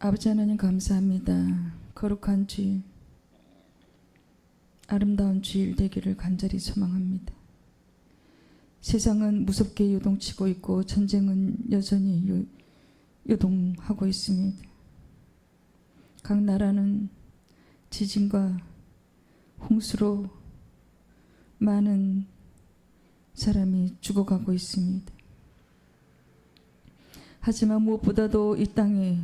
아버지 하나님 감사합니다. 거룩한 주일, 아름다운 주일 되기를 간절히 소망합니다. 세상은 무섭게 요동치고 있고 전쟁은 여전히 요동하고 있습니다. 각 나라는 지진과 홍수로 많은 사람이 죽어가고 있습니다. 하지만 무엇보다도 이 땅에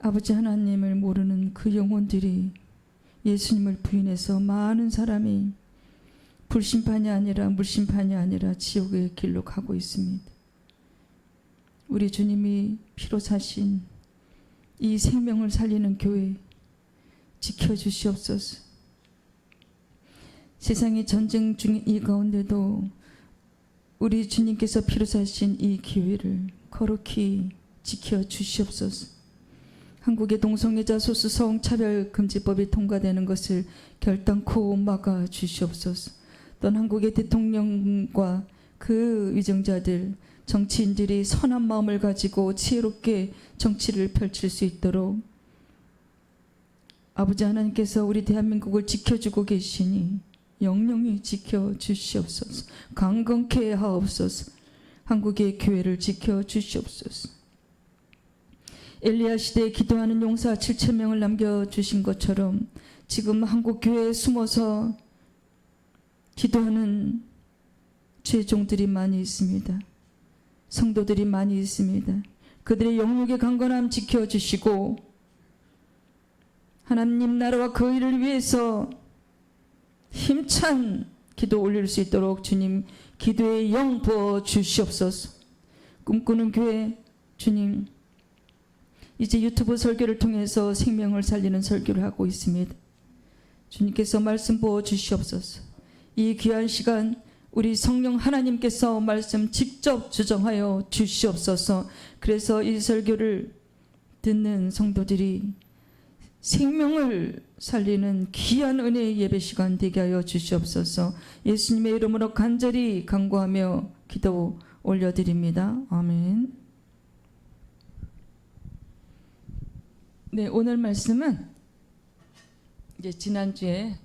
아버지 하나님을 모르는 그 영혼들이 예수님을 부인해서 많은 사람이 불심판이 아니라 물심판이 아니라 지옥의 길로 가고 있습니다. 우리 주님이 피로 사신 이 생명을 살리는 교회 지켜주시옵소서. 세상이 전쟁 중인 이 가운데도 우리 주님께서 피로 사신 이 교회를 거룩히 지켜주시옵소서. 한국의 동성애자 소수성 차별금지법이 통과되는 것을 결단코 막아주시옵소서. 또한 한국의 대통령과 그 위정자들, 정치인들이 선한 마음을 가지고 지혜롭게 정치를 펼칠 수 있도록 아버지 하나님께서 우리 대한민국을 지켜주고 계시니 영영히 지켜주시옵소서. 강건케 하옵소서. 한국의 교회를 지켜주시옵소서. 엘리야 시대에 기도하는 용사 7,000명을 남겨주신 것처럼 지금 한국 교회에 숨어서 기도하는 죄종들이 많이 있습니다. 성도들이 많이 있습니다. 그들의 영육의 강건함 지켜주시고 하나님 나라와 그 일을 위해서 힘찬 기도 올릴 수 있도록 주님 기도의 영 부어 주시옵소서. 꿈꾸는 교회 주님, 이제 유튜브 설교를 통해서 생명을 살리는 설교를 하고 있습니다. 주님께서 말씀 부어 주시옵소서. 이 귀한 시간 우리 성령 하나님께서 말씀 직접 주정하여 주시옵소서. 그래서 이 설교를 듣는 성도들이 생명을 살리는 귀한 은혜의 예배 시간 되게 하여 주시옵소서. 예수님의 이름으로 간절히 간구하며 기도 올려드립니다. 아멘. 네, 오늘 말씀은 이제 지난주에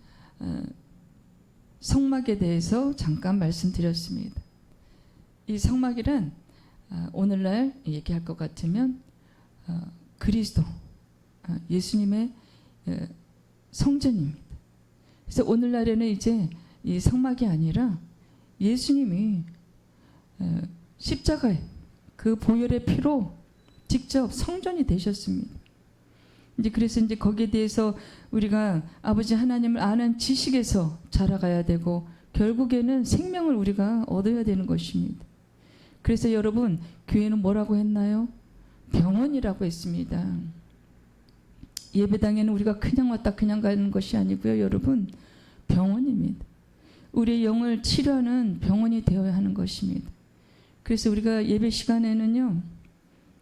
성막에 대해서 잠깐 말씀드렸습니다. 이 성막이란 오늘날 얘기할 것 같으면 그리스도, 예수님의 성전입니다. 그래서 오늘날에는 이제 이 성막이 아니라 예수님이 십자가에 그 보혈의 피로 직접 성전이 되셨습니다. 이제 그래서 이제 거기에 대해서 우리가 아버지 하나님을 아는 지식에서 자라가야 되고 결국에는 생명을 우리가 얻어야 되는 것입니다. 그래서 여러분, 교회는 뭐라고 했나요? 병원이라고 했습니다. 예배당에는 우리가 그냥 왔다 그냥 가는 것이 아니고요. 여러분, 병원입니다. 우리의 영을 치료하는 병원이 되어야 하는 것입니다. 그래서 우리가 예배 시간에는요,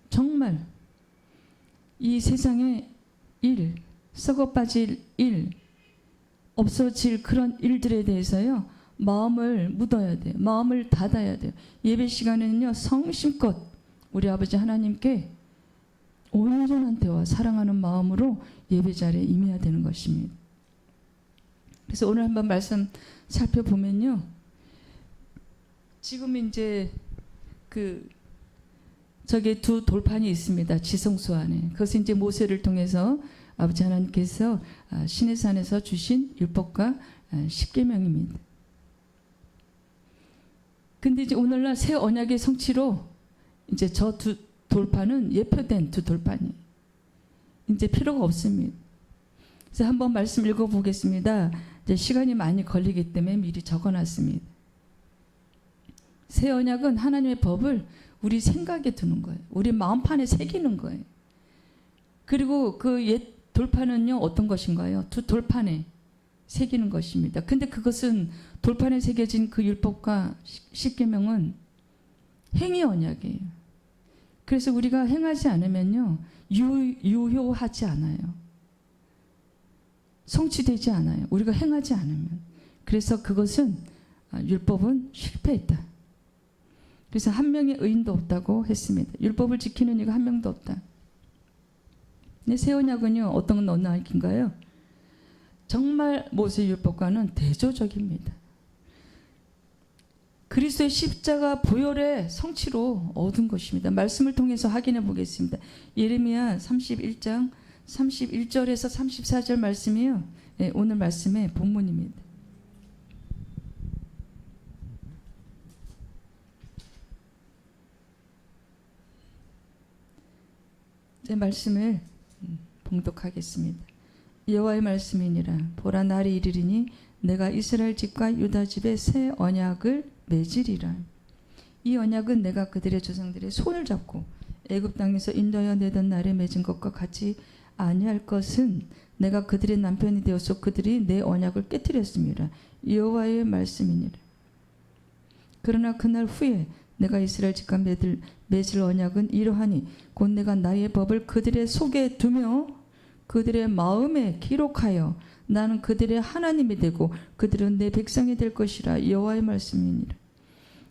정말 이 세상에 일, 썩어 빠질 일, 없어질 그런 일들에 대해서요, 마음을 묻어야 돼요. 마음을 닫아야 돼요. 예배 시간에는요, 성심껏 우리 아버지 하나님께 온전한 대화, 사랑하는 마음으로 예배 자리에 임해야 되는 것입니다. 그래서 오늘 한번 말씀 살펴보면요, 지금 이제 저기 두 돌판이 있습니다. 지성소 안에. 그것은 이제 모세를 통해서 아버지 하나님께서 시내산에서 주신 율법과 십계명입니다. 근데 이제 오늘날 새 언약의 성취로 이제 저 두 돌판은 예표된 두 돌판이 이제 필요가 없습니다. 그래서 한번 말씀 읽어보겠습니다. 이제 시간이 많이 걸리기 때문에 미리 적어놨습니다. 새 언약은 하나님의 법을 우리 생각에 두는 거예요. 우리 마음판에 새기는 거예요. 그리고 그 옛 돌판은요, 어떤 것인가요? 두 돌판에 새기는 것입니다. 근데 그것은 돌판에 새겨진 그 율법과 십계명은 행위 언약이에요. 그래서 우리가 행하지 않으면요, 유효하지 않아요. 성취되지 않아요. 우리가 행하지 않으면. 그래서 그것은 율법은 실패했다. 그래서 한 명의 의인도 없다고 했습니다. 율법을 지키는 이가 한 명도 없다. 근데 새 언약은요 어떤 언약인가요? 정말 모세율법과는 대조적입니다. 그리스도의 십자가 보혈의 성취로 얻은 것입니다. 말씀을 통해서 확인해 보겠습니다. 예레미야 31장 31절에서 34절 말씀이요. 네, 오늘 말씀의 본문입니다. 제 말씀을 봉독하겠습니다. 여호와의 말씀이니라. 보라 날이 이르리니 내가 이스라엘 집과 유다 집에 새 언약을 맺으리라. 이 언약은 내가 그들의 조상들의 손을 잡고 애굽 땅에서 인도하여 내던 날에 맺은 것과 같이 아니할 것은 내가 그들의 남편이 되어서 그들이 내 언약을 깨뜨렸음이라. 여호와의 말씀이니라. 그러나 그날 후에 내가 이스라엘 집과 맺을 언약은 이러하니 곧 내가 나의 법을 그들의 속에 두며 그들의 마음에 기록하여 나는 그들의 하나님이 되고 그들은 내 백성이 될 것이라. 여호와의 말씀이니라.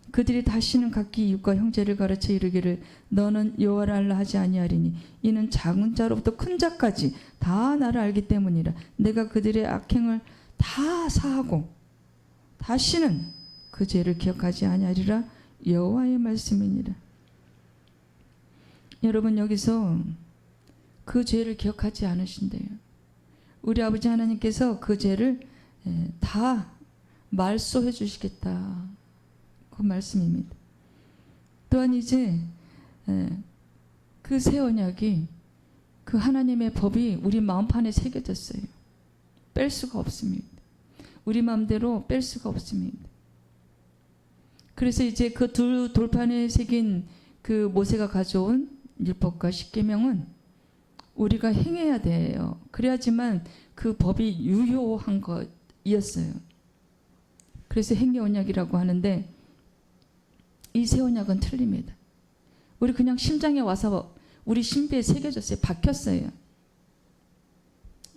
그들이 다시는 각기 이웃과 형제를 가르쳐 이르기를 너는 여호와를 알라 하지 아니하리니 이는 작은 자로부터 큰 자까지 다 나를 알기 때문이라. 내가 그들의 악행을 다 사하고 다시는 그 죄를 기억하지 아니하리라. 여호와의 말씀이니라. 여러분 여기서 그 죄를 기억하지 않으신대요. 우리 아버지 하나님께서 그 죄를 다 말소해 주시겠다. 그 말씀입니다. 또한 이제 그 새 언약이 그 하나님의 법이 우리 마음판에 새겨졌어요. 뺄 수가 없습니다. 우리 마음대로 뺄 수가 없습니다. 그래서 이제 그 두 돌판에 새긴 그 모세가 가져온 율법과 십계명은 우리가 행해야 돼요. 그래야지만 그 법이 유효한 것이었어요. 그래서 행위 언약이라고 하는데 이 새 언약은 틀립니다. 우리 그냥 심장에 와서 우리 신비에 새겨졌어요. 박혔어요.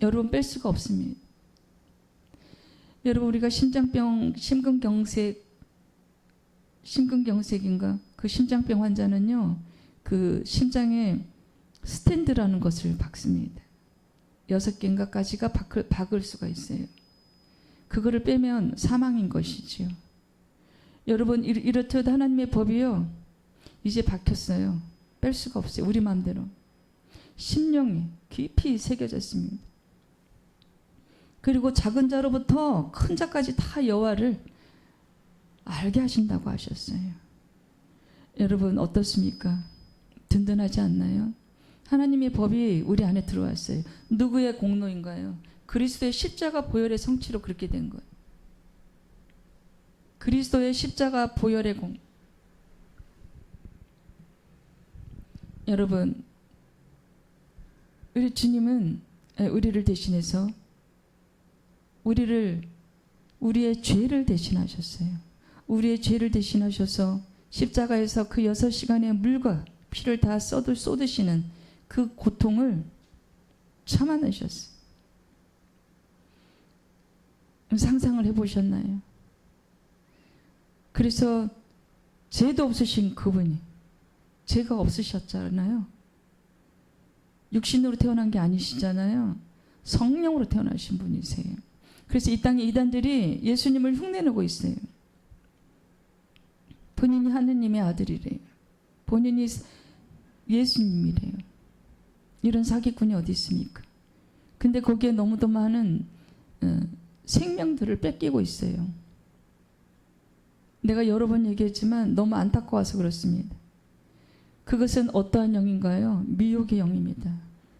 여러분 뺄 수가 없습니다. 여러분 우리가 심근경색인가 그 심장병 환자는요 그 심장에 스텐드라는 것을 박습니다. 6개인가까지가 박을 수가 있어요. 그거를 빼면 사망인 것이지요. 여러분 이렇듯 하나님의 법이요 이제 박혔어요. 뺄 수가 없어요. 우리 마음대로 심령이 깊이 새겨졌습니다. 그리고 작은 자로부터 큰 자까지 다 여호와를 알게 하신다고 하셨어요. 여러분 어떻습니까? 든든하지 않나요? 하나님의 법이 우리 안에 들어왔어요. 누구의 공로인가요? 그리스도의 십자가 보혈의 성취로 그렇게 된 거예요. 그리스도의 십자가 보혈의 공. 여러분 우리 주님은 우리를 대신해서 우리의 죄를 대신하셨어요. 우리의 죄를 대신하셔서 십자가에서 그 6시간의 물과 피를 다 쏟으시는 그 고통을 참아내셨어요. 상상을 해보셨나요? 그래서 죄도 없으신 그분이 죄가 없으셨잖아요. 육신으로 태어난 게 아니시잖아요. 성령으로 태어나신 분이세요. 그래서 이 땅의 이단들이 예수님을 흉내내고 있어요. 본인이 하느님의 아들이래요. 본인이 예수님이래요. 이런 사기꾼이 어디 있습니까? 근데 거기에 너무도 많은 생명들을 뺏기고 있어요. 내가 여러 번 얘기했지만 너무 안타까워서 그렇습니다. 그것은 어떠한 영인가요? 미혹의 영입니다.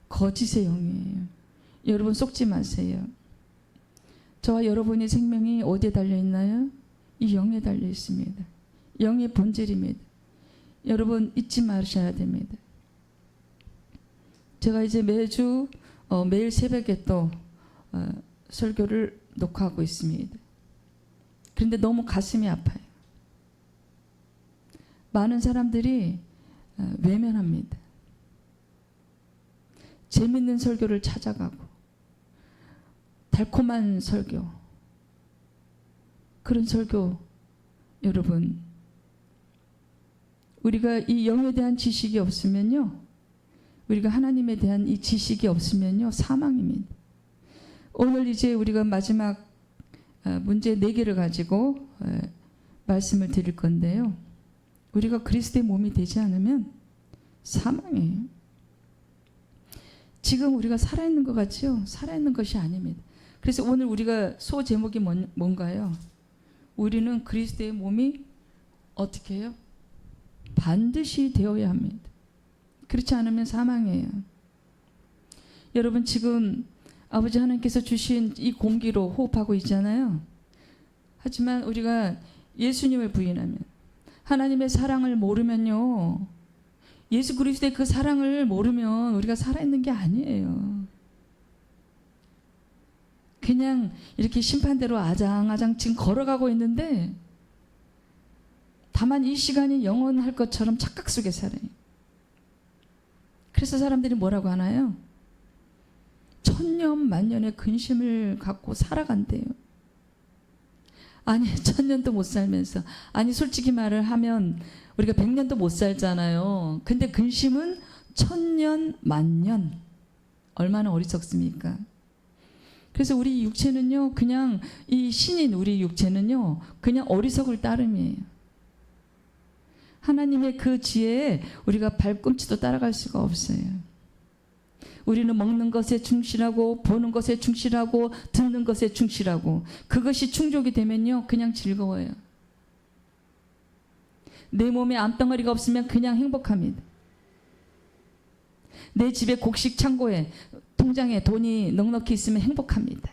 거짓의 영이에요. 여러분 속지 마세요. 저와 여러분의 생명이 어디에 달려있나요? 이 영에 달려 있습니다. 영의 본질입니다. 여러분 잊지 마셔야 됩니다. 제가 이제 매주 매일 새벽에 또 설교를 녹화하고 있습니다. 그런데 너무 가슴이 아파요. 많은 사람들이 외면합니다. 재밌는 설교를 찾아가고 달콤한 설교, 그런 설교. 여러분 우리가 이 영에 대한 지식이 없으면요 우리가 하나님에 대한 이 지식이 없으면요, 사망입니다. 오늘 이제 우리가 마지막 문제 4개를 가지고 말씀을 드릴 건데요. 우리가 그리스도의 몸이 되지 않으면 사망이에요. 지금 우리가 살아있는 것 같지요? 살아있는 것이 아닙니다. 그래서 오늘 우리가 소 제목이 뭔가요? 우리는 그리스도의 몸이 어떻게 해요? 반드시 되어야 합니다. 그렇지 않으면 사망이에요. 여러분 지금 아버지 하나님께서 주신 이 공기로 호흡하고 있잖아요. 하지만 우리가 예수님을 부인하면, 하나님의 사랑을 모르면요, 예수 그리스도의 그 사랑을 모르면 우리가 살아있는 게 아니에요. 그냥 이렇게 심판대로 아장아장 지금 걸어가고 있는데 다만 이 시간이 영원할 것처럼 착각 속에 살아요. 그래서 사람들이 뭐라고 하나요? 천년 만년의 근심을 갖고 살아간대요. 아니 1000년도 못 살면서, 아니 솔직히 말을 하면 우리가 100년도 못 살잖아요. 근데 근심은 1000년 만년, 얼마나 어리석습니까? 그래서 우리 육체는요, 그냥 이 신인 우리 육체는요, 그냥 어리석을 따름이에요. 하나님의 그 지혜에 우리가 발꿈치도 따라갈 수가 없어요. 우리는 먹는 것에 충실하고 보는 것에 충실하고 듣는 것에 충실하고, 그것이 충족이 되면요, 그냥 즐거워요. 내 몸에 암덩어리가 없으면 그냥 행복합니다. 내 집에 곡식 창고에 통장에 돈이 넉넉히 있으면 행복합니다.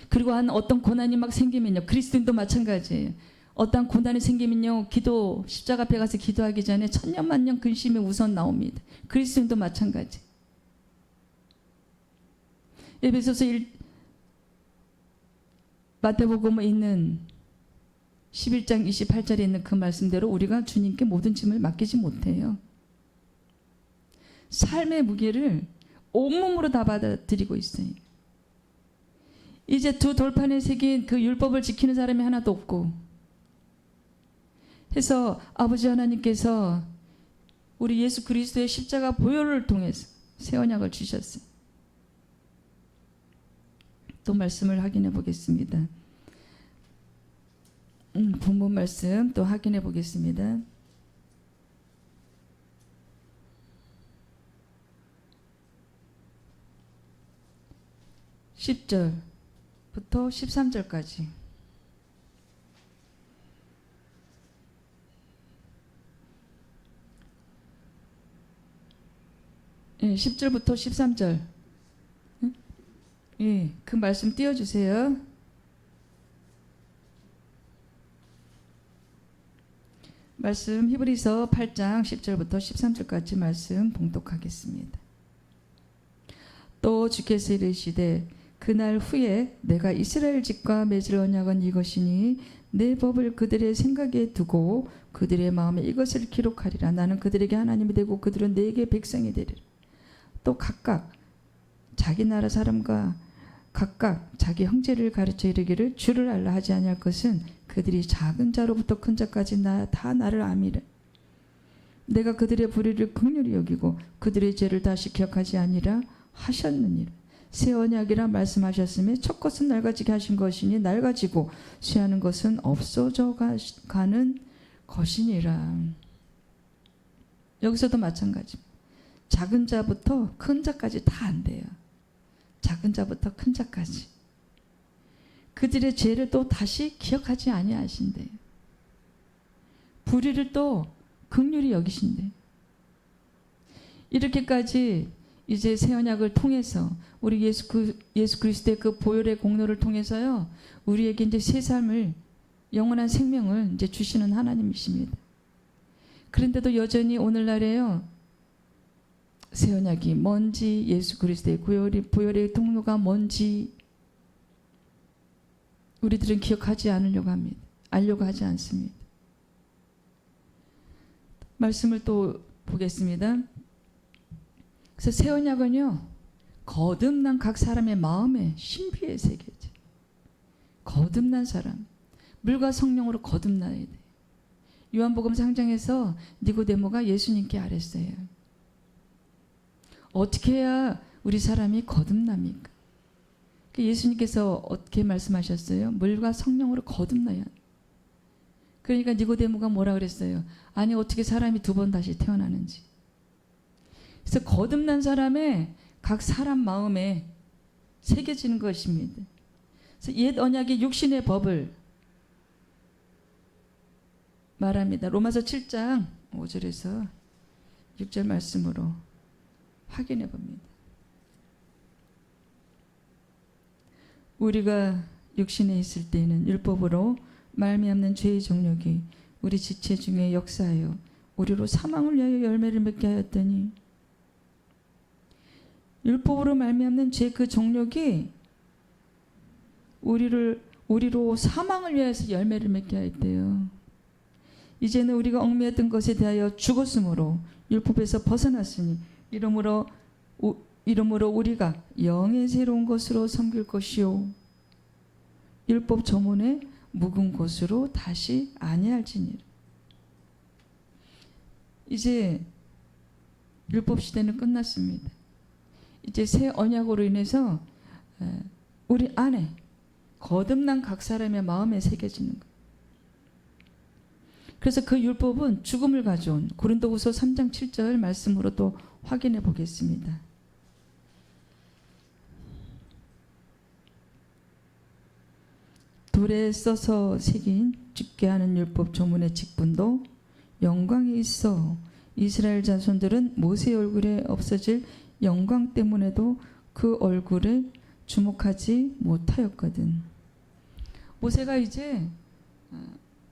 그리고 한 어떤 고난이 막 생기면요, 그리스도인도 마찬가지예요. 어떤 고난이 생기면요, 십자가 앞에 가서 기도하기 전에 천년만년 근심이 우선 나옵니다. 그리스도인도 마찬가지. 에베소서 마태복음에 있는 11장 28절에 있는 그 말씀대로 우리가 주님께 모든 짐을 맡기지 못해요. 삶의 무게를 온몸으로 다 받아들이고 있어요. 이제 두 돌판에 새긴 그 율법을 지키는 사람이 하나도 없고, 해서 아버지 하나님께서 우리 예수 그리스도의 십자가 보혈을 통해서 새 언약을 주셨어요. 또 말씀을 확인해 보겠습니다. 본문 말씀 또 확인해 보겠습니다. 10절부터 13절까지. 예, 10절부터 13절. 예, 그 말씀 띄워주세요. 말씀 히브리서 8장 10절부터 13절까지 말씀 봉독하겠습니다. 또 주께서 이르시되 그날 후에 내가 이스라엘 집과 맺을 언약은 이것이니 내 법을 그들의 생각에 두고 그들의 마음에 이것을 기록하리라. 나는 그들에게 하나님이 되고 그들은 내게 백성이 되리라. 또 각각 자기 나라 사람과 각각 자기 형제를 가르쳐 이르기를 주를 알라 하지 아니할 것은 그들이 작은 자로부터 큰 자까지 다 나를 아미라. 내가 그들의 불의를 긍휼히 여기고 그들의 죄를 다시 기억하지 아니라 하셨느니라. 새 언약이라 말씀하셨으며 첫 것은 낡아지게 하신 것이니 낡아지고 쇠하는 것은 없어져 가는 것이니라. 여기서도 마찬가지입니다. 작은 자부터 큰 자까지 다 안 돼요. 작은 자부터 큰 자까지. 그들의 죄를 또 다시 기억하지 아니하신대요. 불의를 또 긍휼히 여기신대요. 이렇게까지 이제 새 언약을 통해서 우리 예수 그리스도의 그 보혈의 공로를 통해서요, 우리에게 이제 새 삶을, 영원한 생명을 이제 주시는 하나님이십니다. 그런데도 여전히 오늘날에요, 새 언약이 뭔지, 예수 그리스도의 보혈의 통로가 뭔지 우리들은 기억하지 않으려고 합니다. 알려고 하지 않습니다. 말씀을 또 보겠습니다. 그래서 새 언약은요, 거듭난 각 사람의 마음에 신비에 새겨져. 거듭난 사람, 물과 성령으로 거듭나야 돼. 요한복음 상장에서 니고데모가 예수님께 아랬어요. 어떻게 해야 우리 사람이 거듭납니까? 예수님께서 어떻게 말씀하셨어요? 물과 성령으로 거듭나야. 그러니까 니고데모가 뭐라 그랬어요? 아니 어떻게 사람이 두 번 다시 태어나는지. 그래서 거듭난 사람의 각 사람 마음에 새겨지는 것입니다. 그래서 옛 언약의 육신의 법을 말합니다. 로마서 7장 5절에서 6절 말씀으로 확인해 봅니다. 우리가 육신에 있을 때에는 율법으로 말미암는 죄의 정욕이 우리 지체 중에 역사하여 우리로 사망을 위하여 열매를 맺게 하였더니, 율법으로 말미암는 죄 그 정욕이 우리로 사망을 위하여서 열매를 맺게 하였대요. 이제는 우리가 얽매였던 것에 대하여 죽었으므로 율법에서 벗어났으니 이러므로 우리가 영의 새로운 것으로 섬길 것이요 율법 조문에 묵은 것으로 다시 아니할지니라. 이제 율법 시대는 끝났습니다. 이제 새 언약으로 인해서 우리 안에 거듭난 각 사람의 마음에 새겨지는 거예요. 그래서 그 율법은 죽음을 가져온 고린도후서 3장 7절 말씀으로 또 확인해 보겠습니다. 돌에 써서 새긴 죽게 하는 율법 조문의 직분도 영광이 있어 이스라엘 자손들은 모세의 얼굴에 없어질 영광 때문에도 그 얼굴을 주목하지 못하였거든. 모세가 이제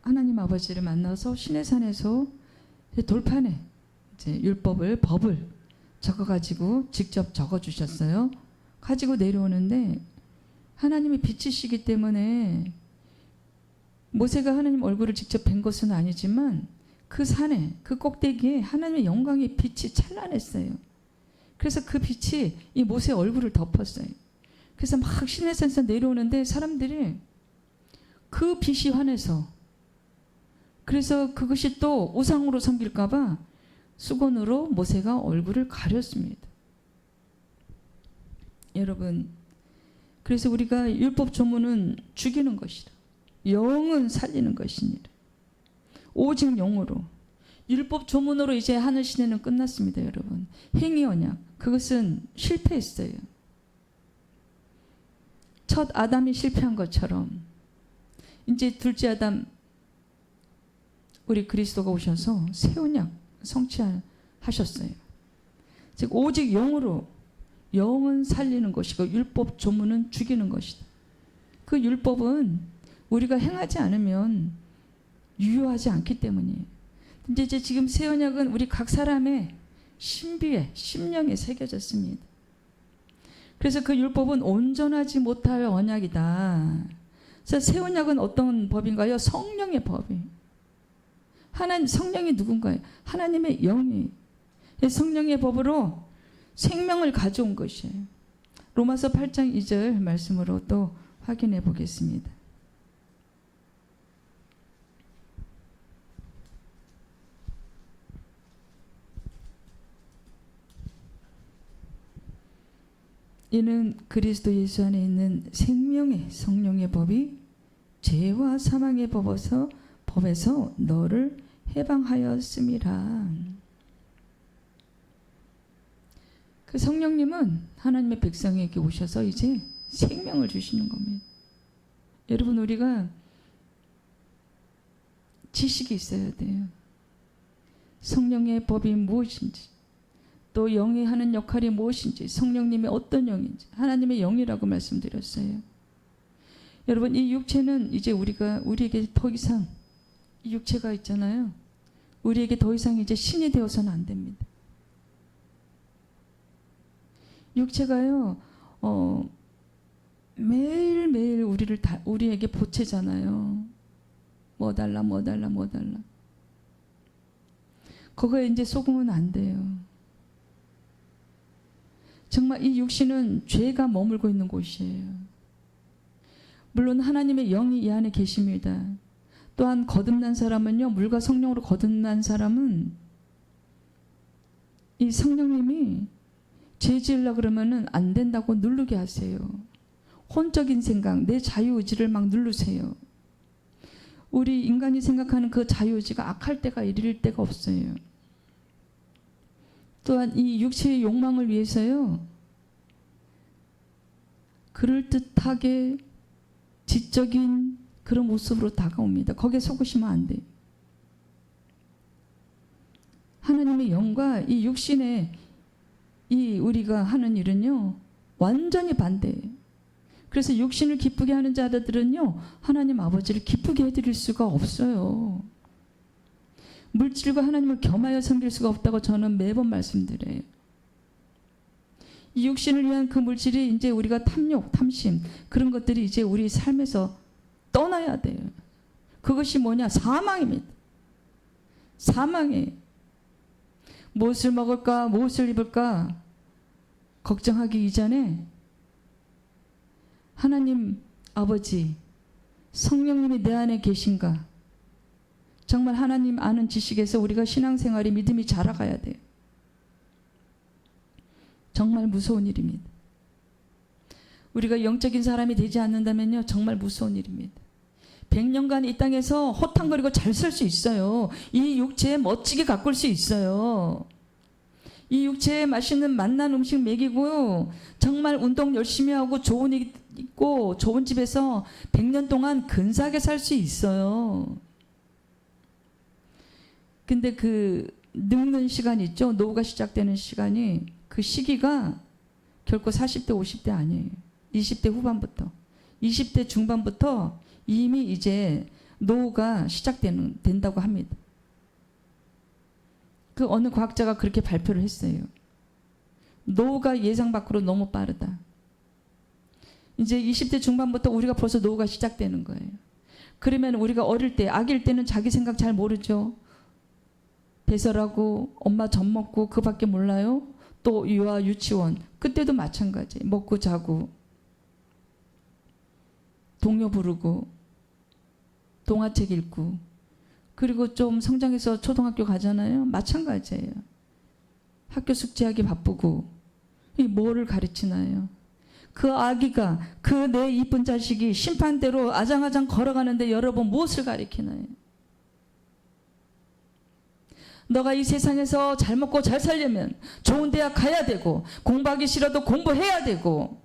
하나님 아버지를 만나서 시내산에서 돌판에 이제 율법을 법을 적어가지고 직접 적어주셨어요. 가지고 내려오는데 하나님이 빛이시기 때문에 모세가 하나님 얼굴을 직접 뵌 것은 아니지만 그 산에 그 꼭대기에 하나님의 영광의 빛이 찬란했어요. 그래서 그 빛이 이 모세의 얼굴을 덮었어요. 그래서 막 시내산에서 내려오는데 사람들이 그 빛이 환해서, 그래서 그것이 또 우상으로 섬길까 봐 수건으로 모세가 얼굴을 가렸습니다. 여러분, 그래서 우리가 율법 조문은 죽이는 것이라, 영은 살리는 것이니라. 오직 영으로. 율법 조문으로 이제 하늘 시대는 끝났습니다, 여러분. 행위 언약, 그것은 실패했어요. 첫 아담이 실패한 것처럼 이제 둘째 아담 우리 그리스도가 오셔서 새 언약 성취하셨어요. 즉 오직 영으로, 영은 살리는 것이고 율법 조문은 죽이는 것이다. 그 율법은 우리가 행하지 않으면 유효하지 않기 때문이에요. 근데 이제 지금 새 언약은 우리 각 사람의 신비에, 심령에 새겨졌습니다. 그래서 그 율법은 온전하지 못할 언약이다. 그래서 새 언약은 어떤 법인가요? 성령의 법이에요. 하나님, 성령이 누군가요? 하나님의 영이 성령의 법으로 생명을 가져온 것이에요. 로마서 8장 2절 말씀으로 또 확인해 보겠습니다. 이는 그리스도 예수 안에 있는 생명의 성령의 법이 죄와 사망의 법에서 너를 해방하였음이라. 그 성령님은 하나님의 백성에게 오셔서 이제 생명을 주시는 겁니다. 여러분, 우리가 지식이 있어야 돼요. 성령의 법이 무엇인지, 또 영이 하는 역할이 무엇인지, 성령님이 어떤 영인지, 하나님의 영이라고 말씀드렸어요. 여러분, 이 육체는 이제 우리에게 더 이상, 이 육체가 있잖아요. 우리에게 더 이상 이제 신이 되어서는 안 됩니다. 육체가요, 매일매일 우리에게 보채잖아요. 뭐 달라. 그거에 이제 속으면 안 돼요. 정말 이 육신은 죄가 머물고 있는 곳이에요. 물론 하나님의 영이 이 안에 계십니다. 또한 거듭난 사람은요, 물과 성령으로 거듭난 사람은 이 성령님이 죄 지으려고 그러면은 안 된다고 누르게 하세요. 혼적인 생각, 내 자유의지를 막 누르세요. 우리 인간이 생각하는 그 자유의지가 악할 때가 이를 때가 없어요. 또한 이 육체의 욕망을 위해서요, 그럴듯하게 지적인 그런 모습으로 다가옵니다. 거기에 속으시면 안 돼요. 하나님의 영과 이 육신의 이 우리가 하는 일은요, 완전히 반대예요. 그래서 육신을 기쁘게 하는 자들은요, 하나님 아버지를 기쁘게 해드릴 수가 없어요. 물질과 하나님을 겸하여 섬길 수가 없다고 저는 매번 말씀드려요. 이 육신을 위한 그 물질이 이제 우리가 탐욕, 탐심 그런 것들이 이제 우리 삶에서 떠나야 돼요. 그것이 뭐냐? 사망입니다. 사망이에요. 무엇을 먹을까? 무엇을 입을까? 걱정하기 이전에 하나님 아버지, 성령님이 내 안에 계신가? 정말 하나님 아는 지식에서 우리가 신앙생활이 믿음이 자라가야 돼요. 정말 무서운 일입니다. 우리가 영적인 사람이 되지 않는다면요, 정말 무서운 일입니다. 100년간 이 땅에서 호탕거리고 잘 살 수 있어요. 이 육체에 멋지게 가꿀 수 있어요. 이 육체에 맛있는 맛난 음식 먹이고 정말 운동 열심히 하고 좋은 일 있고 좋은 집에서 100년 동안 근사하게 살 수 있어요. 근데 그 늙는 시간 있죠? 노후가 시작되는 시간이, 그 시기가 결코 40대 50대 아니에요. 20대 후반부터 20대 중반부터 이미 이제 노후가 시작된다고 합니다. 그 어느 과학자가 그렇게 발표를 했어요. 노후가 예상 밖으로 너무 빠르다. 이제 20대 중반부터 우리가 벌써 노후가 시작되는 거예요. 그러면 우리가 어릴 때, 아기일 때는 자기 생각 잘 모르죠. 배설하고 엄마 젖 먹고 그밖에 몰라요. 또 유아 유치원, 그때도 마찬가지. 먹고 자고 동요 부르고 동화책 읽고, 그리고 좀 성장해서 초등학교 가잖아요. 마찬가지예요. 학교 숙제하기 바쁘고, 이 뭐를 가르치나요? 그 아기가, 그 내 이쁜 자식이 심판대로 아장아장 걸어가는데 여러분 무엇을 가르치나요? 너가 이 세상에서 잘 먹고 잘 살려면 좋은 대학 가야 되고, 공부하기 싫어도 공부해야 되고,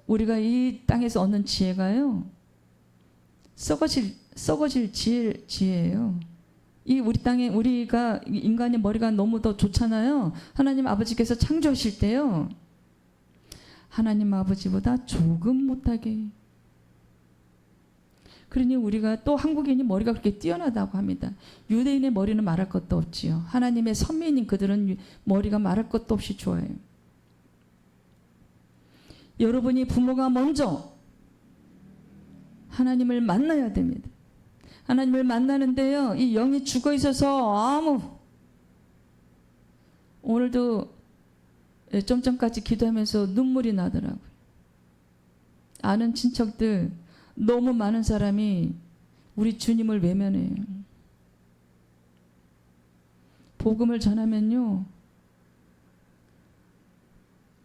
우리가 이 땅에서 얻는 지혜가요, 썩어질 지혜예요. 이 우리 땅에 우리가 인간의 머리가 너무 더 좋잖아요. 하나님 아버지께서 창조하실 때요, 하나님 아버지보다 조금 못하게. 그러니 우리가 또 한국인이 머리가 그렇게 뛰어나다고 합니다. 유대인의 머리는 말할 것도 없지요. 하나님의 선민인 그들은 머리가 말할 것도 없이 좋아요. 여러분이 부모가 먼저 하나님을 만나야 됩니다. 하나님을 만나는데요, 이 영이 죽어 있어서 오늘도 좀 전까지 기도하면서 눈물이 나더라고요. 아는 친척들 너무 많은 사람이 우리 주님을 외면해요. 복음을 전하면요,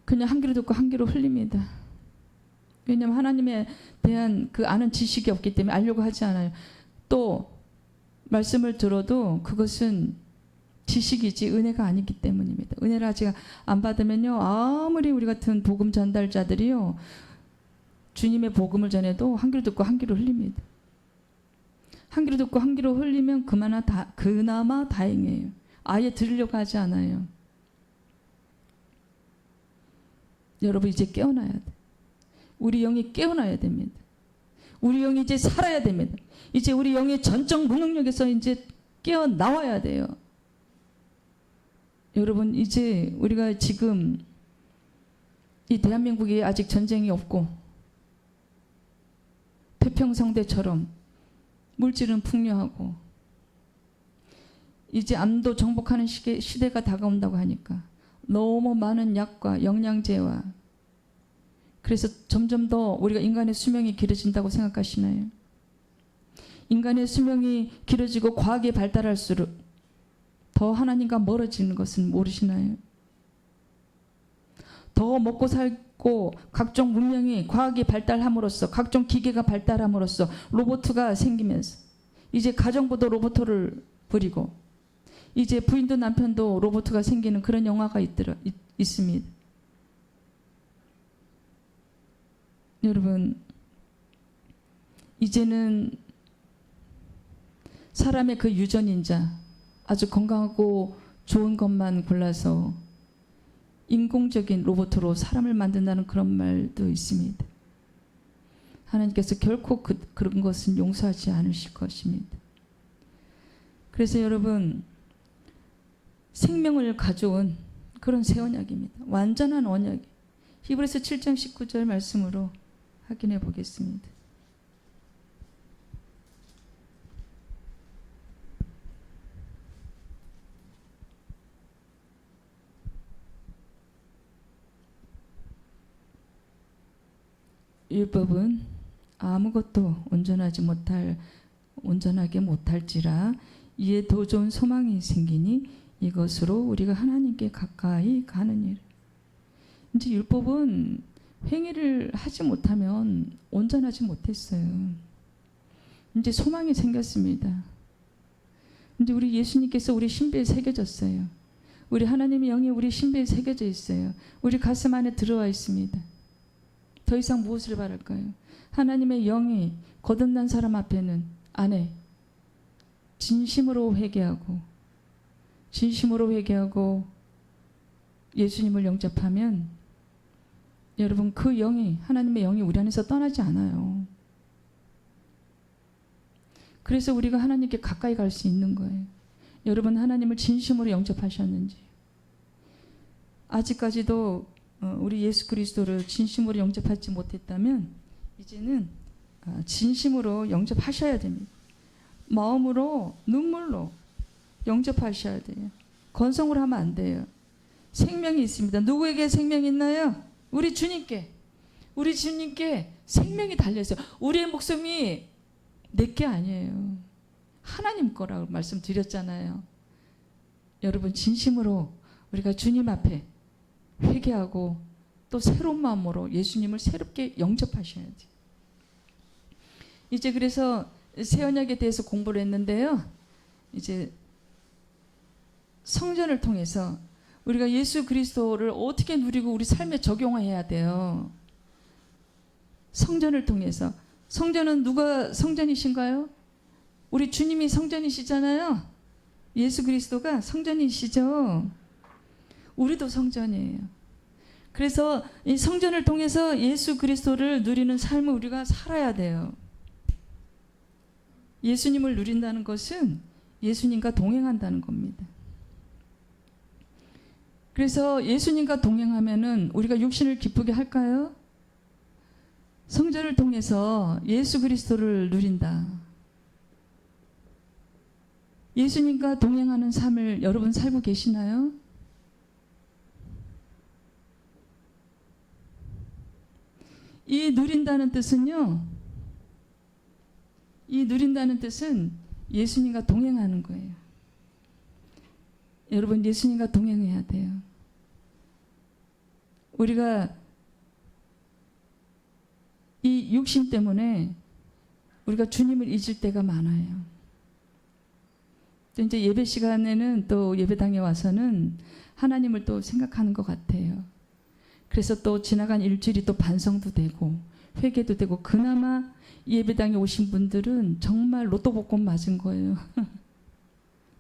그냥 한 귀로 듣고 한 귀로 흘립니다. 왜냐하면 하나님에 대한 그 아는 지식이 없기 때문에 알려고 하지 않아요. 또 말씀을 들어도 그것은 지식이지 은혜가 아니기 때문입니다. 은혜를 아직 안 받으면요, 아무리 우리 같은 복음 전달자들이요, 주님의 복음을 전해도 한 귀로 듣고 한 귀로 흘립니다. 한 귀로 듣고 한 귀로 흘리면 그나마 다행이에요. 아예 들으려고 하지 않아요. 여러분 이제 깨어나야 돼. 우리 영이 깨어나야 됩니다. 우리 영이 이제 살아야 됩니다. 이제 우리 영의 전적 무능력에서 이제 깨어나와야 돼요. 여러분 이제 우리가 지금 이 대한민국에 아직 전쟁이 없고 태평성대처럼 물질은 풍요하고 이제 암도 정복하는 시대가 다가온다고 하니까 너무 많은 약과 영양제와 그래서 점점 더 우리가 인간의 수명이 길어진다고 생각하시나요? 인간의 수명이 길어지고 과학이 발달할수록 더 하나님과 멀어지는 것은 모르시나요? 더 먹고 살고 각종 문명이 과학이 발달함으로써 각종 기계가 발달함으로써 로봇가 생기면서 이제 가정부도 로봇을 부리고 이제 부인도 남편도 로봇가 생기는 그런 영화가 있습니다. 여러분, 이제는 사람의 그 유전인자 아주 건강하고 좋은 것만 골라서 인공적인 로봇으로 사람을 만든다는 그런 말도 있습니다. 하나님께서 결코 그런 것은 용서하지 않으실 것입니다. 그래서 여러분, 생명을 가져온 그런 새 언약입니다. 완전한 언약. 히브리서 7장 19절 말씀으로 확인해 보겠습니다. 율법은 아무것도 온전하게 못할지라 이에 더 좋은 소망이 생기니 이것으로 우리가 하나님께 가까이 가느니라. 이제 율법은 행위를 하지 못하면 온전하지 못했어요. 이제 소망이 생겼습니다. 이제 우리 예수님께서 우리 신비에 새겨졌어요. 우리 하나님의 영이 우리 신비에 새겨져 있어요. 우리 가슴 안에 들어와 있습니다. 더 이상 무엇을 바랄까요? 하나님의 영이 거듭난 사람 안에 진심으로 회개하고 예수님을 영접하면 여러분, 그 영이, 하나님의 영이 우리 안에서 떠나지 않아요. 그래서 우리가 하나님께 가까이 갈 수 있는 거예요. 여러분, 하나님을 진심으로 영접하셨는지, 아직까지도 우리 예수 그리스도를 진심으로 영접하지 못했다면 이제는 진심으로 영접하셔야 됩니다. 마음으로, 눈물로 영접하셔야 돼요. 건성으로 하면 안 돼요. 생명이 있습니다. 누구에게 생명이 있나요? 우리 주님께 생명이 달려있어요. 우리의 목숨이 내게 아니에요. 하나님 거라고 말씀드렸잖아요. 여러분, 진심으로 우리가 주님 앞에 회개하고 또 새로운 마음으로 예수님을 새롭게 영접하셔야 돼요. 이제 그래서 새 언약에 대해서 공부를 했는데요. 이제 성전을 통해서 우리가 예수 그리스도를 어떻게 누리고 우리 삶에 적용해야 돼요. 성전을 통해서. 성전은 누가 성전이신가요? 우리 주님이 성전이시잖아요. 예수 그리스도가 성전이시죠. 우리도 성전이에요. 그래서 이 성전을 통해서 예수 그리스도를 누리는 삶을 우리가 살아야 돼요. 예수님을 누린다는 것은 예수님과 동행한다는 겁니다. 그래서 예수님과 동행하면은 우리가 육신을 기쁘게 할까요? 성전을 통해서 예수 그리스도를 누린다. 예수님과 동행하는 삶을 여러분 살고 계시나요? 이 누린다는 뜻은 예수님과 동행하는 거예요. 여러분, 예수님과 동행해야 돼요. 우리가 이 육신 때문에 우리가 주님을 잊을 때가 많아요. 또 이제 예배 시간에는 또 예배당에 와서는 하나님을 또 생각하는 것 같아요. 그래서 또 지나간 일주일이 또 반성도 되고 회개도 되고, 그나마 예배당에 오신 분들은 정말 로또 복권 맞은 거예요.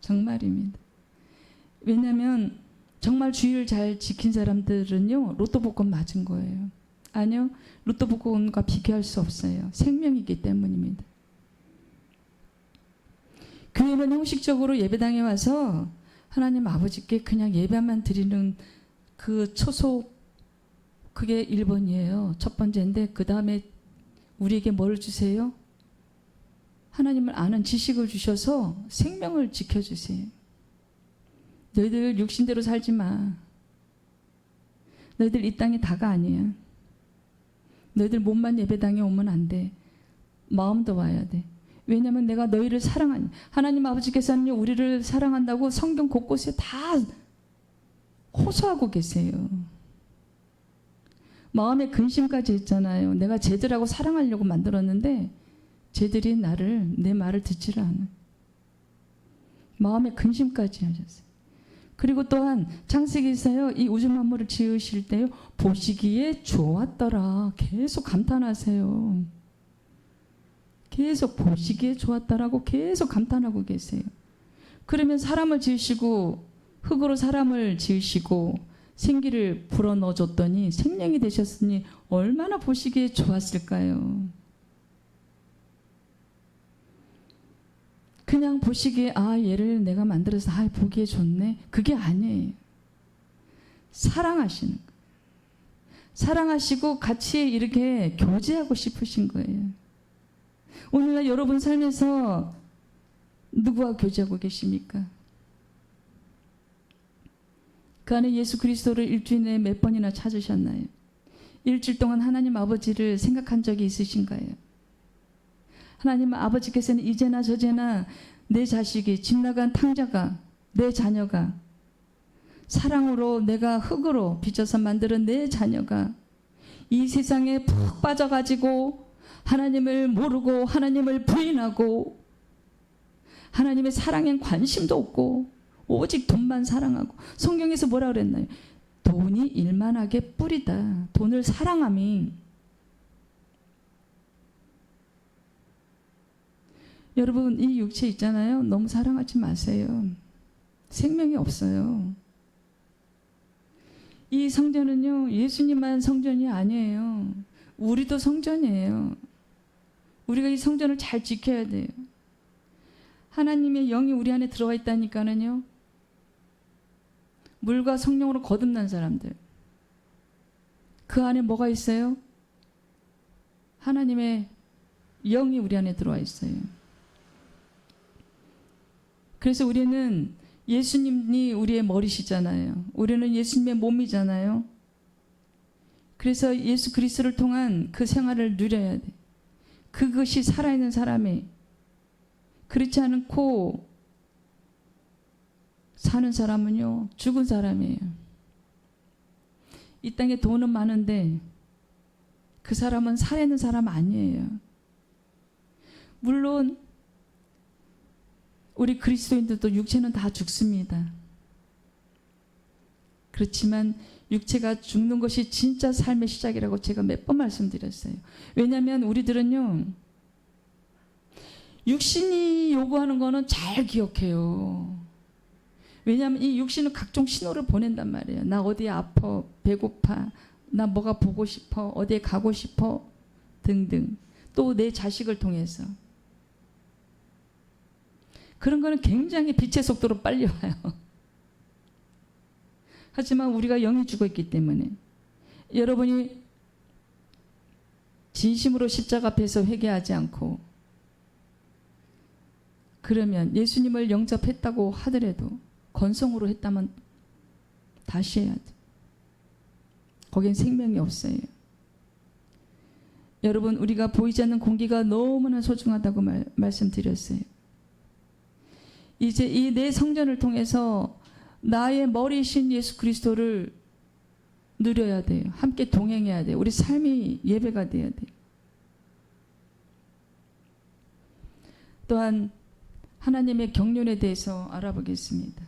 정말입니다. 왜냐하면 정말 주의를 잘 지킨 사람들은요, 로또 복권 맞은 거예요. 아니요, 로또 복권과 비교할 수 없어요. 생명이기 때문입니다. 교회는 형식적으로 예배당에 와서 하나님 아버지께 그냥 예배만 드리는 그 그게 1번이에요. 첫 번째인데, 그 다음에 우리에게 뭘 주세요? 하나님을 아는 지식을 주셔서 생명을 지켜주세요. 너희들 육신대로 살지 마. 너희들 이 땅이 다가 아니야. 너희들 몸만 예배당에 오면 안 돼. 마음도 와야 돼. 왜냐하면 내가 너희를 사랑하니. 하나님 아버지께서는요, 우리를 사랑한다고 성경 곳곳에 다 호소하고 계세요. 마음에 근심까지 있잖아요. 내가 쟤들하고 사랑하려고 만들었는데 쟤들이 내 말을 듣지를 않아. 마음에 근심까지 하셨어요. 그리고 또한 창세기에서요, 이 우주 만물을 지으실 때요, 보시기에 좋았더라. 계속 감탄하세요. 계속 보시기에 좋았다라고 계속 감탄하고 계세요. 그러면 사람을 지으시고 흙으로 사람을 지으시고 생기를 불어넣어줬더니 생명이 되셨으니 얼마나 보시기에 좋았을까요? 그냥 보시기에 얘를 내가 만들어서 보기에 좋네. 그게 아니에요. 사랑하시는 거예요. 사랑하시고 같이 이렇게 교제하고 싶으신 거예요. 오늘날 여러분 삶에서 누구와 교제하고 계십니까? 그 안에 예수 그리스도를 일주일에 몇 번이나 찾으셨나요? 일주일 동안 하나님 아버지를 생각한 적이 있으신가요? 하나님 아버지께서는 이제나 저제나 내 자식이, 집 나간 탕자가, 내 자녀가, 사랑으로 내가 흙으로 빚어서 만드는 내 자녀가 이 세상에 푹 빠져가지고 하나님을 모르고 하나님을 부인하고 하나님의 사랑엔 관심도 없고 오직 돈만 사랑하고, 성경에서 뭐라 그랬나요? 돈이 일만하게 뿌리다. 돈을 사랑함이. 여러분, 이 육체 있잖아요. 너무 사랑하지 마세요. 생명이 없어요. 이 성전은요, 예수님만 성전이 아니에요. 우리도 성전이에요. 우리가 이 성전을 잘 지켜야 돼요. 하나님의 영이 우리 안에 들어와 있다니까는요, 물과 성령으로 거듭난 사람들, 그 안에 뭐가 있어요? 하나님의 영이 우리 안에 들어와 있어요. 그래서 우리는 예수님이 우리의 머리시잖아요. 우리는 예수님의 몸이잖아요. 그래서 예수 그리스도를 통한 그 생활을 누려야 돼. 그것이 살아있는 사람이. 그렇지 않고 사는 사람은요, 죽은 사람이에요. 이 땅에 돈은 많은데 그 사람은 살아있는 사람 아니에요. 물론 우리 그리스도인들도 육체는 다 죽습니다. 그렇지만 육체가 죽는 것이 진짜 삶의 시작이라고 제가 몇 번 말씀드렸어요. 왜냐하면 우리들은요, 육신이 요구하는 거는 잘 기억해요. 왜냐하면 이 육신은 각종 신호를 보낸단 말이에요. 나 어디에 아파, 배고파, 나 뭐가 보고 싶어, 어디에 가고 싶어 등등. 또 내 자식을 통해서. 그런 거는 굉장히 빛의 속도로 빨리 와요. 하지만 우리가 영이 죽어 있기 때문에, 여러분이 진심으로 십자가 앞에서 회개하지 않고, 그러면 예수님을 영접했다고 하더라도 건성으로 했다면 다시 해야 돼. 거긴 생명이 없어요. 여러분, 우리가 보이지 않는 공기가 너무나 소중하다고 말씀드렸어요. 이제 이 내 성전을 통해서 나의 머리이신 예수 그리스도를 누려야 돼요. 함께 동행해야 돼요. 우리 삶이 예배가 돼야 돼요. 또한 하나님의 경륜에 대해서 알아보겠습니다.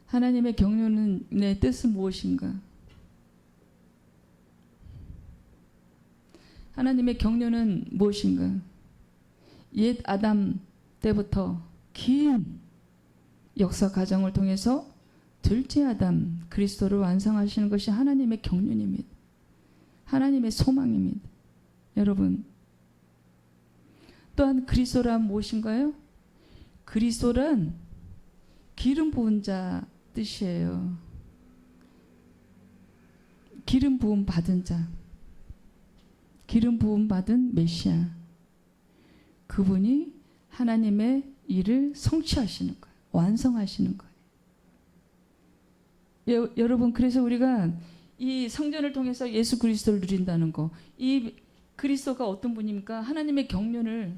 하나님의 경륜의 뜻은 무엇인가? 하나님의 경륜은 무엇인가? 옛 아담 때부터 긴 역사 과정을 통해서 둘째 아담 그리스도를 완성하시는 것이 하나님의 경륜입니다. 하나님의 소망입니다. 여러분, 또한 그리스도란 무엇인가요? 그리스도란 기름 부은 자 뜻이에요. 기름 부음 받은 자, 기름 부음 받은 메시아, 그분이 하나님의 일을 성취하시는 거예요. 완성하시는 거예요. 여러분, 그래서 우리가 이 성전을 통해서 예수 그리스도를 누린다는 거, 이 그리스도가 어떤 분입니까? 하나님의 경륜을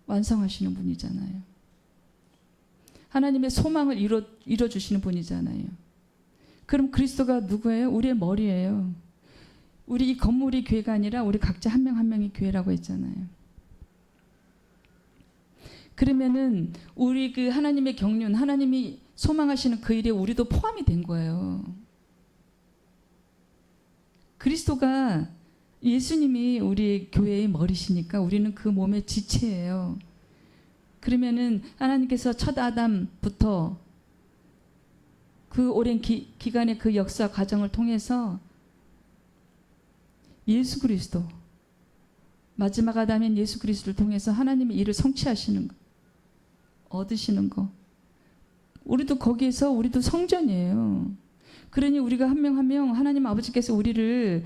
완성하시는 분이잖아요. 하나님의 소망을 이뤄주시는 분이잖아요. 그럼 그리스도가 누구예요? 우리의 머리예요. 우리 이 건물이 교회가 아니라 우리 각자 한 명 한 명이 교회라고 했잖아요. 그러면은 우리 그 하나님의 경륜, 하나님이 소망하시는 그 일에 우리도 포함이 된 거예요. 그리스도가, 예수님이 우리 교회의 머리시니까 우리는 그 몸의 지체예요. 그러면은 하나님께서 첫 아담부터 그 오랜 기간의 그 역사 과정을 통해서 예수 그리스도, 마지막 아담인 예수 그리스도를 통해서 하나님의 일을 성취하시는 거, 얻으시는 거, 우리도 거기에서 우리도 성전이에요. 그러니 우리가 한 명 한 명 하나님 아버지께서 우리를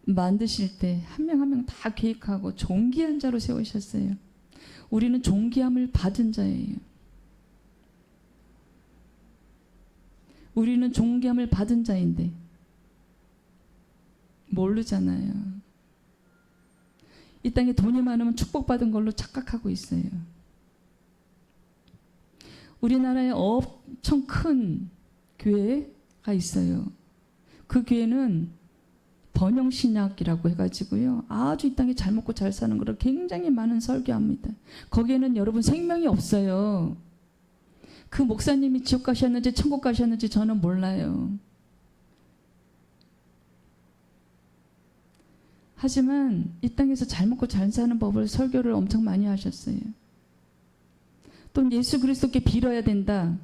만드실 때 한 명 한 명 다 계획하고 존귀한 자로 세우셨어요. 우리는 존귀함을 받은 자예요. 우리는 존귀함을 받은 자인데 모르잖아요. 이 땅에 돈이 많으면 축복받은 걸로 착각하고 있어요. 우리나라에 엄청 큰 교회가 있어요. 그 교회는 번영신약이라고 해가지고요, 아주 이 땅에 잘 먹고 잘 사는 거를 굉장히 많은 설교합니다. 거기에는 여러분 생명이 없어요. 그 목사님이 지옥 가셨는지 천국 가셨는지 저는 몰라요. 하지만 이 땅에서 잘 먹고 잘 사는 법을 설교를 엄청 많이 하셨어요. 또 예수 그리스도께 빌어야 된다,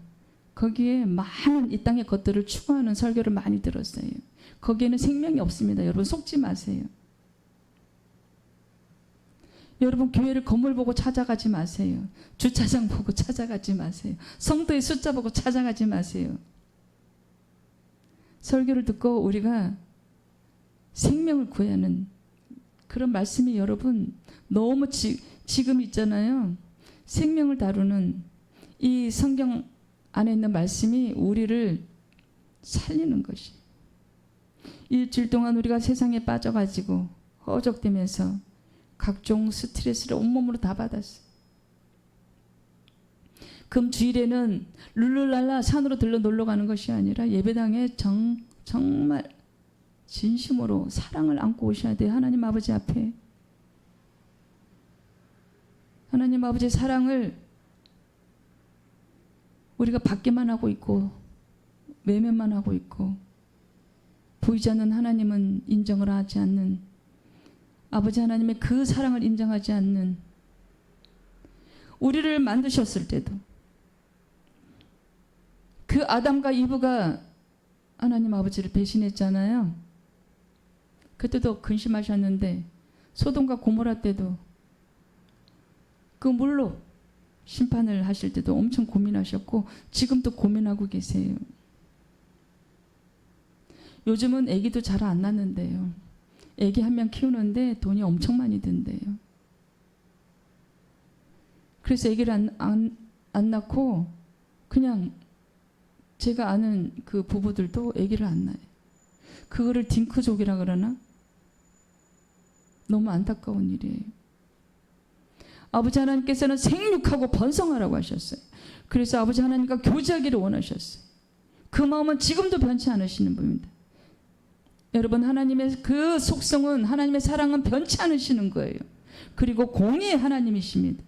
거기에 많은 이 땅의 것들을 추구하는 설교를 많이 들었어요. 거기에는 생명이 없습니다. 여러분 속지 마세요. 여러분 교회를 건물 보고 찾아가지 마세요. 주차장 보고 찾아가지 마세요. 성도의 숫자 보고 찾아가지 마세요. 설교를 듣고 우리가 생명을 구하는 그런 말씀이 여러분 너무 지금 있잖아요. 생명을 다루는 이 성경 안에 있는 말씀이 우리를 살리는 것이. 일주일 동안 우리가 세상에 빠져가지고 허적대면서 각종 스트레스를 온몸으로 다 받았어요. 금주일에는 룰루랄라 산으로 들러 놀러 가는 것이 아니라 예배당에 정말 진심으로 사랑을 안고 오셔야 돼요. 하나님 아버지 앞에. 하나님 아버지의 사랑을 우리가 받기만 하고 있고 외면만 하고 있고 보이지 않는 하나님은 인정을 하지 않는, 아버지 하나님의 그 사랑을 인정하지 않는, 우리를 만드셨을 때도 그 아담과 이브가 하나님 아버지를 배신했잖아요. 그때도 근심하셨는데 소돔과 고모라 때도 그 물로 심판을 하실 때도 엄청 고민하셨고 지금도 고민하고 계세요. 요즘은 아기도 잘 안 낳는데요. 아기 한 명 키우는데 돈이 엄청 많이 든대요. 그래서 아기를 안 낳고 그냥 제가 아는 그 부부들도 아기를 안 낳아요. 그거를 딩크족이라 그러나? 너무 안타까운 일이에요. 아버지 하나님께서는 생육하고 번성하라고 하셨어요. 그래서 아버지 하나님과 교제하기를 원하셨어요. 그 마음은 지금도 변치 않으시는 분입니다. 여러분 하나님의 그 속성은, 하나님의 사랑은 변치 않으시는 거예요. 그리고 공의의 하나님이십니다.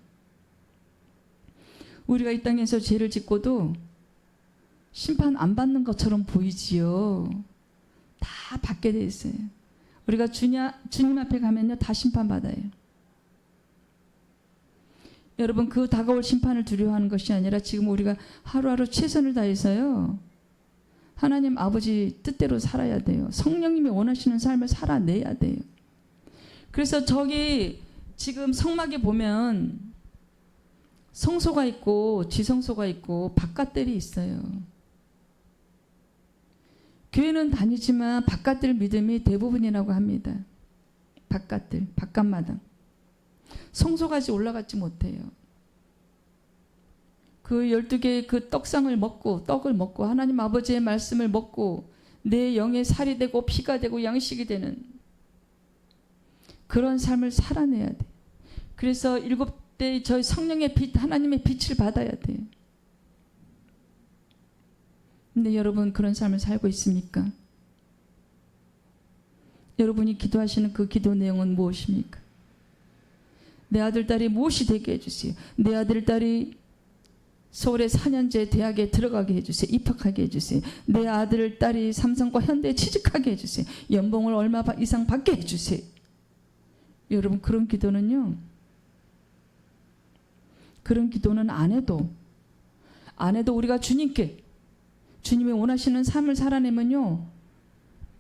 우리가 이 땅에서 죄를 짓고도 심판 안 받는 것처럼 보이지요. 다 받게 돼 있어요. 우리가 주님 앞에 가면요 다 심판받아요. 여러분 그 다가올 심판을 두려워하는 것이 아니라 지금 우리가 하루하루 최선을 다해서요 하나님 아버지 뜻대로 살아야 돼요. 성령님이 원하시는 삶을 살아내야 돼요. 그래서 저기 지금 성막에 보면 성소가 있고 지성소가 있고 바깥들이 있어요. 교회는 다니지만 바깥들 믿음이 대부분이라고 합니다. 바깥들, 바깥마당. 성소까지 올라가지 못해요. 그 12개의 그 떡상을 먹고 떡을 먹고 하나님 아버지의 말씀을 먹고 내 영의 살이 되고 피가 되고 양식이 되는 그런 삶을 살아내야 돼. 그래서 7대의 저희 성령의 빛, 하나님의 빛을 받아야 돼요. 근데 여러분 그런 삶을 살고 있습니까? 여러분이 기도하시는 그 기도 내용은 무엇입니까? 내 아들, 딸이 무엇이 되게 해주세요. 내 아들, 딸이 서울의 4년제 대학에 들어가게 해주세요. 입학하게 해주세요. 내 아들, 딸이 삼성과 현대에 취직하게 해주세요. 연봉을 얼마 이상 받게 해주세요. 여러분 그런 기도는요. 그런 기도는 안 해도 우리가 주님께 주님이 원하시는 삶을 살아내면요.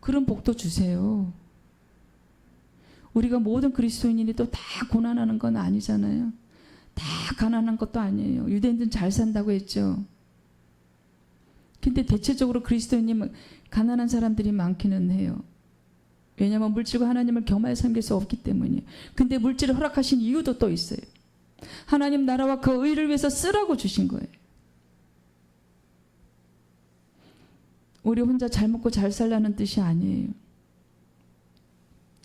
그런 복도 주세요. 우리가 모든 그리스도인이 또 다 고난하는 건 아니잖아요. 다 가난한 것도 아니에요. 유대인들은 잘 산다고 했죠. 근데 대체적으로 그리스도인이 가난한 사람들이 많기는 해요. 왜냐하면 물질과 하나님을 겸하여 섬길 수 없기 때문이에요. 근데 물질을 허락하신 이유도 또 있어요. 하나님 나라와 그 의를 위해서 쓰라고 주신 거예요. 우리 혼자 잘 먹고 잘 살라는 뜻이 아니에요.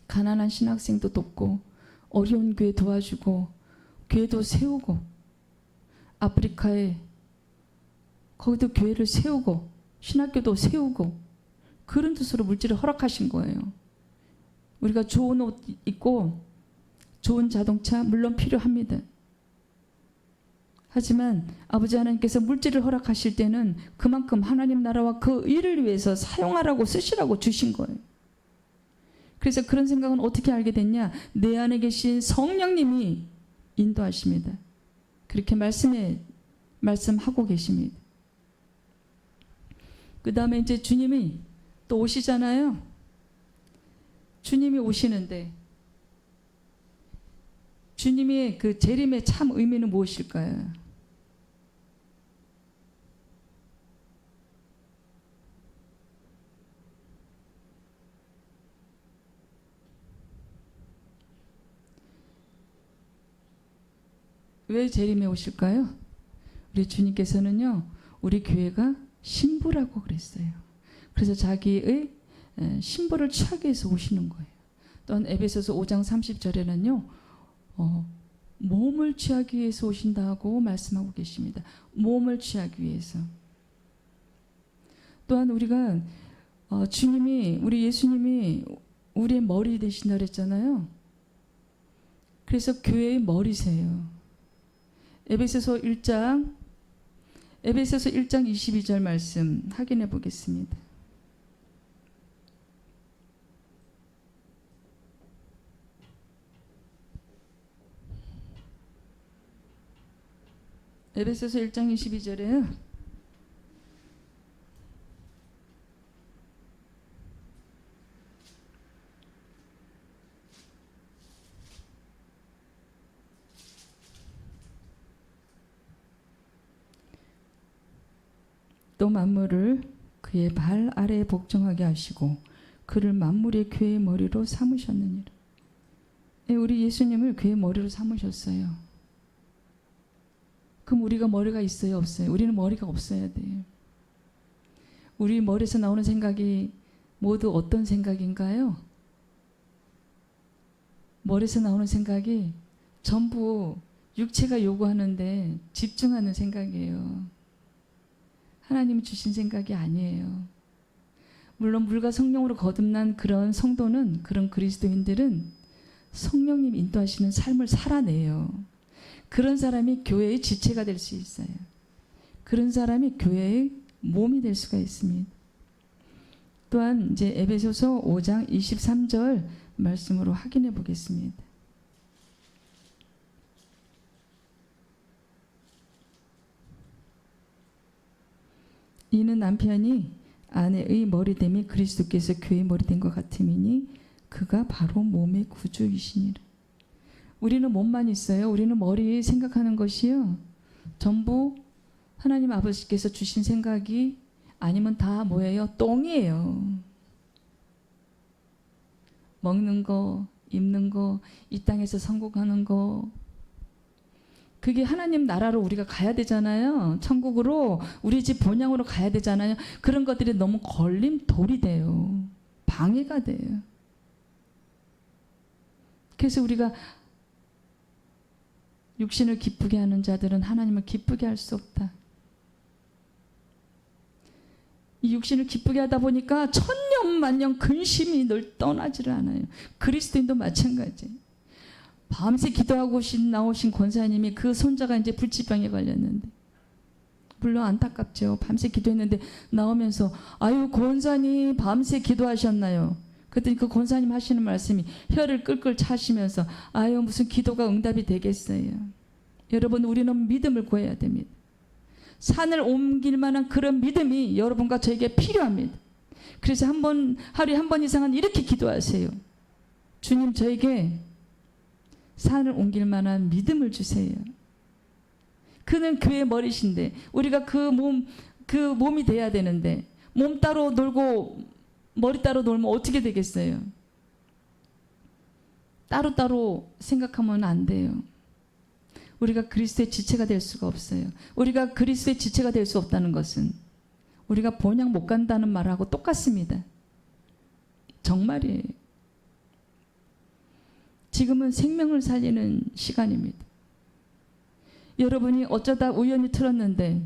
가난한 신학생도 돕고 어려운 교회 도와주고 교회도 세우고 아프리카에 거기도 교회를 세우고 신학교도 세우고 그런 뜻으로 물질을 허락하신 거예요. 우리가 좋은 옷 입고 좋은 자동차 물론 필요합니다. 하지만 아버지 하나님께서 물질을 허락하실 때는 그만큼 하나님 나라와 그 일을 위해서 사용하라고 쓰시라고 주신 거예요. 그래서 그런 생각은 어떻게 알게 됐냐? 내 안에 계신 성령님이 인도하십니다. 그렇게 말씀하고 계십니다. 그 다음에 이제 주님이 또 오시잖아요. 주님이 오시는데 주님의 그 재림의 참 의미는 무엇일까요? 왜 재림에 오실까요? 우리 주님께서는요. 우리 교회가 신부라고 그랬어요. 그래서 자기의 신부를 취하기 위해서 오시는 거예요. 또한 에베소서 5장 30절에는요. 몸을 취하기 위해서 오신다고 말씀하고 계십니다. 몸을 취하기 위해서. 또한 우리가 우리 예수님이 우리의 머리 되신다 그랬잖아요. 그래서 교회의 머리세요. 에베소서 1장 22절 말씀 확인해 보겠습니다. 에베소서 1장 22절에요. 또 만물을 그의 발 아래에 복종하게 하시고 그를 만물의 교회의 머리로 삼으셨느니라. 우리 예수님을 교회의 머리로 삼으셨어요. 그럼 우리가 머리가 있어요, 없어요? 우리는 머리가 없어야 돼요. 우리 머리에서 나오는 생각이 모두 어떤 생각인가요? 머리에서 나오는 생각이 전부 육체가 요구하는데 집중하는 생각이에요. 하나님이 주신 생각이 아니에요. 물론 물과 성령으로 거듭난 그런 성도는, 그런 그리스도인들은 성령님 인도하시는 삶을 살아내요. 그런 사람이 교회의 지체가 될 수 있어요. 그런 사람이 교회의 몸이 될 수가 있습니다. 또한 이제 에베소서 5장 23절 말씀으로 확인해 보겠습니다. 이는 남편이 아내의 머리됨이 그리스도께서 교회의 머리된 것 같음이니 그가 바로 몸의 구주이시니라. 우리는 몸만 있어요. 우리는 머리 생각하는 것이요. 전부 하나님 아버지께서 주신 생각이 아니면 다 뭐예요? 똥이에요. 먹는 거, 입는 거, 이 땅에서 성공하는 거, 그게 하나님 나라로 우리가 가야 되잖아요. 천국으로 우리 집 본향으로 가야 되잖아요. 그런 것들이 너무 걸림돌이 돼요. 방해가 돼요. 그래서 우리가 육신을 기쁘게 하는 자들은 하나님을 기쁘게 할 수 없다. 이 육신을 기쁘게 하다 보니까 천년만년 근심이 늘 떠나지를 않아요. 그리스도인도 마찬가지. 밤새 기도하고 나오신 권사님이 그 손자가 이제 불치병에 걸렸는데, 물론 안타깝죠. 밤새 기도했는데 나오면서 아유 권사님 밤새 기도하셨나요? 그랬더니 그 권사님 하시는 말씀이 혀를 끌끌 차시면서 아유 무슨 기도가 응답이 되겠어요. 여러분 우리는 믿음을 구해야 됩니다. 산을 옮길 만한 그런 믿음이 여러분과 저에게 필요합니다. 그래서 하루에 한 번 이상은 이렇게 기도하세요. 주님 저에게 산을 옮길 만한 믿음을 주세요. 그는 교회 머리신데 우리가 그 몸이 돼야 되는데 몸 따로 놀고 머리 따로 놀면 어떻게 되겠어요? 따로따로 생각하면 안 돼요. 우리가 그리스도의 지체가 될 수가 없어요. 우리가 그리스도의 지체가 될 수 없다는 것은 우리가 본향 못 간다는 말하고 똑같습니다. 정말이에요. 지금은 생명을 살리는 시간입니다. 여러분이 어쩌다 우연히 틀었는데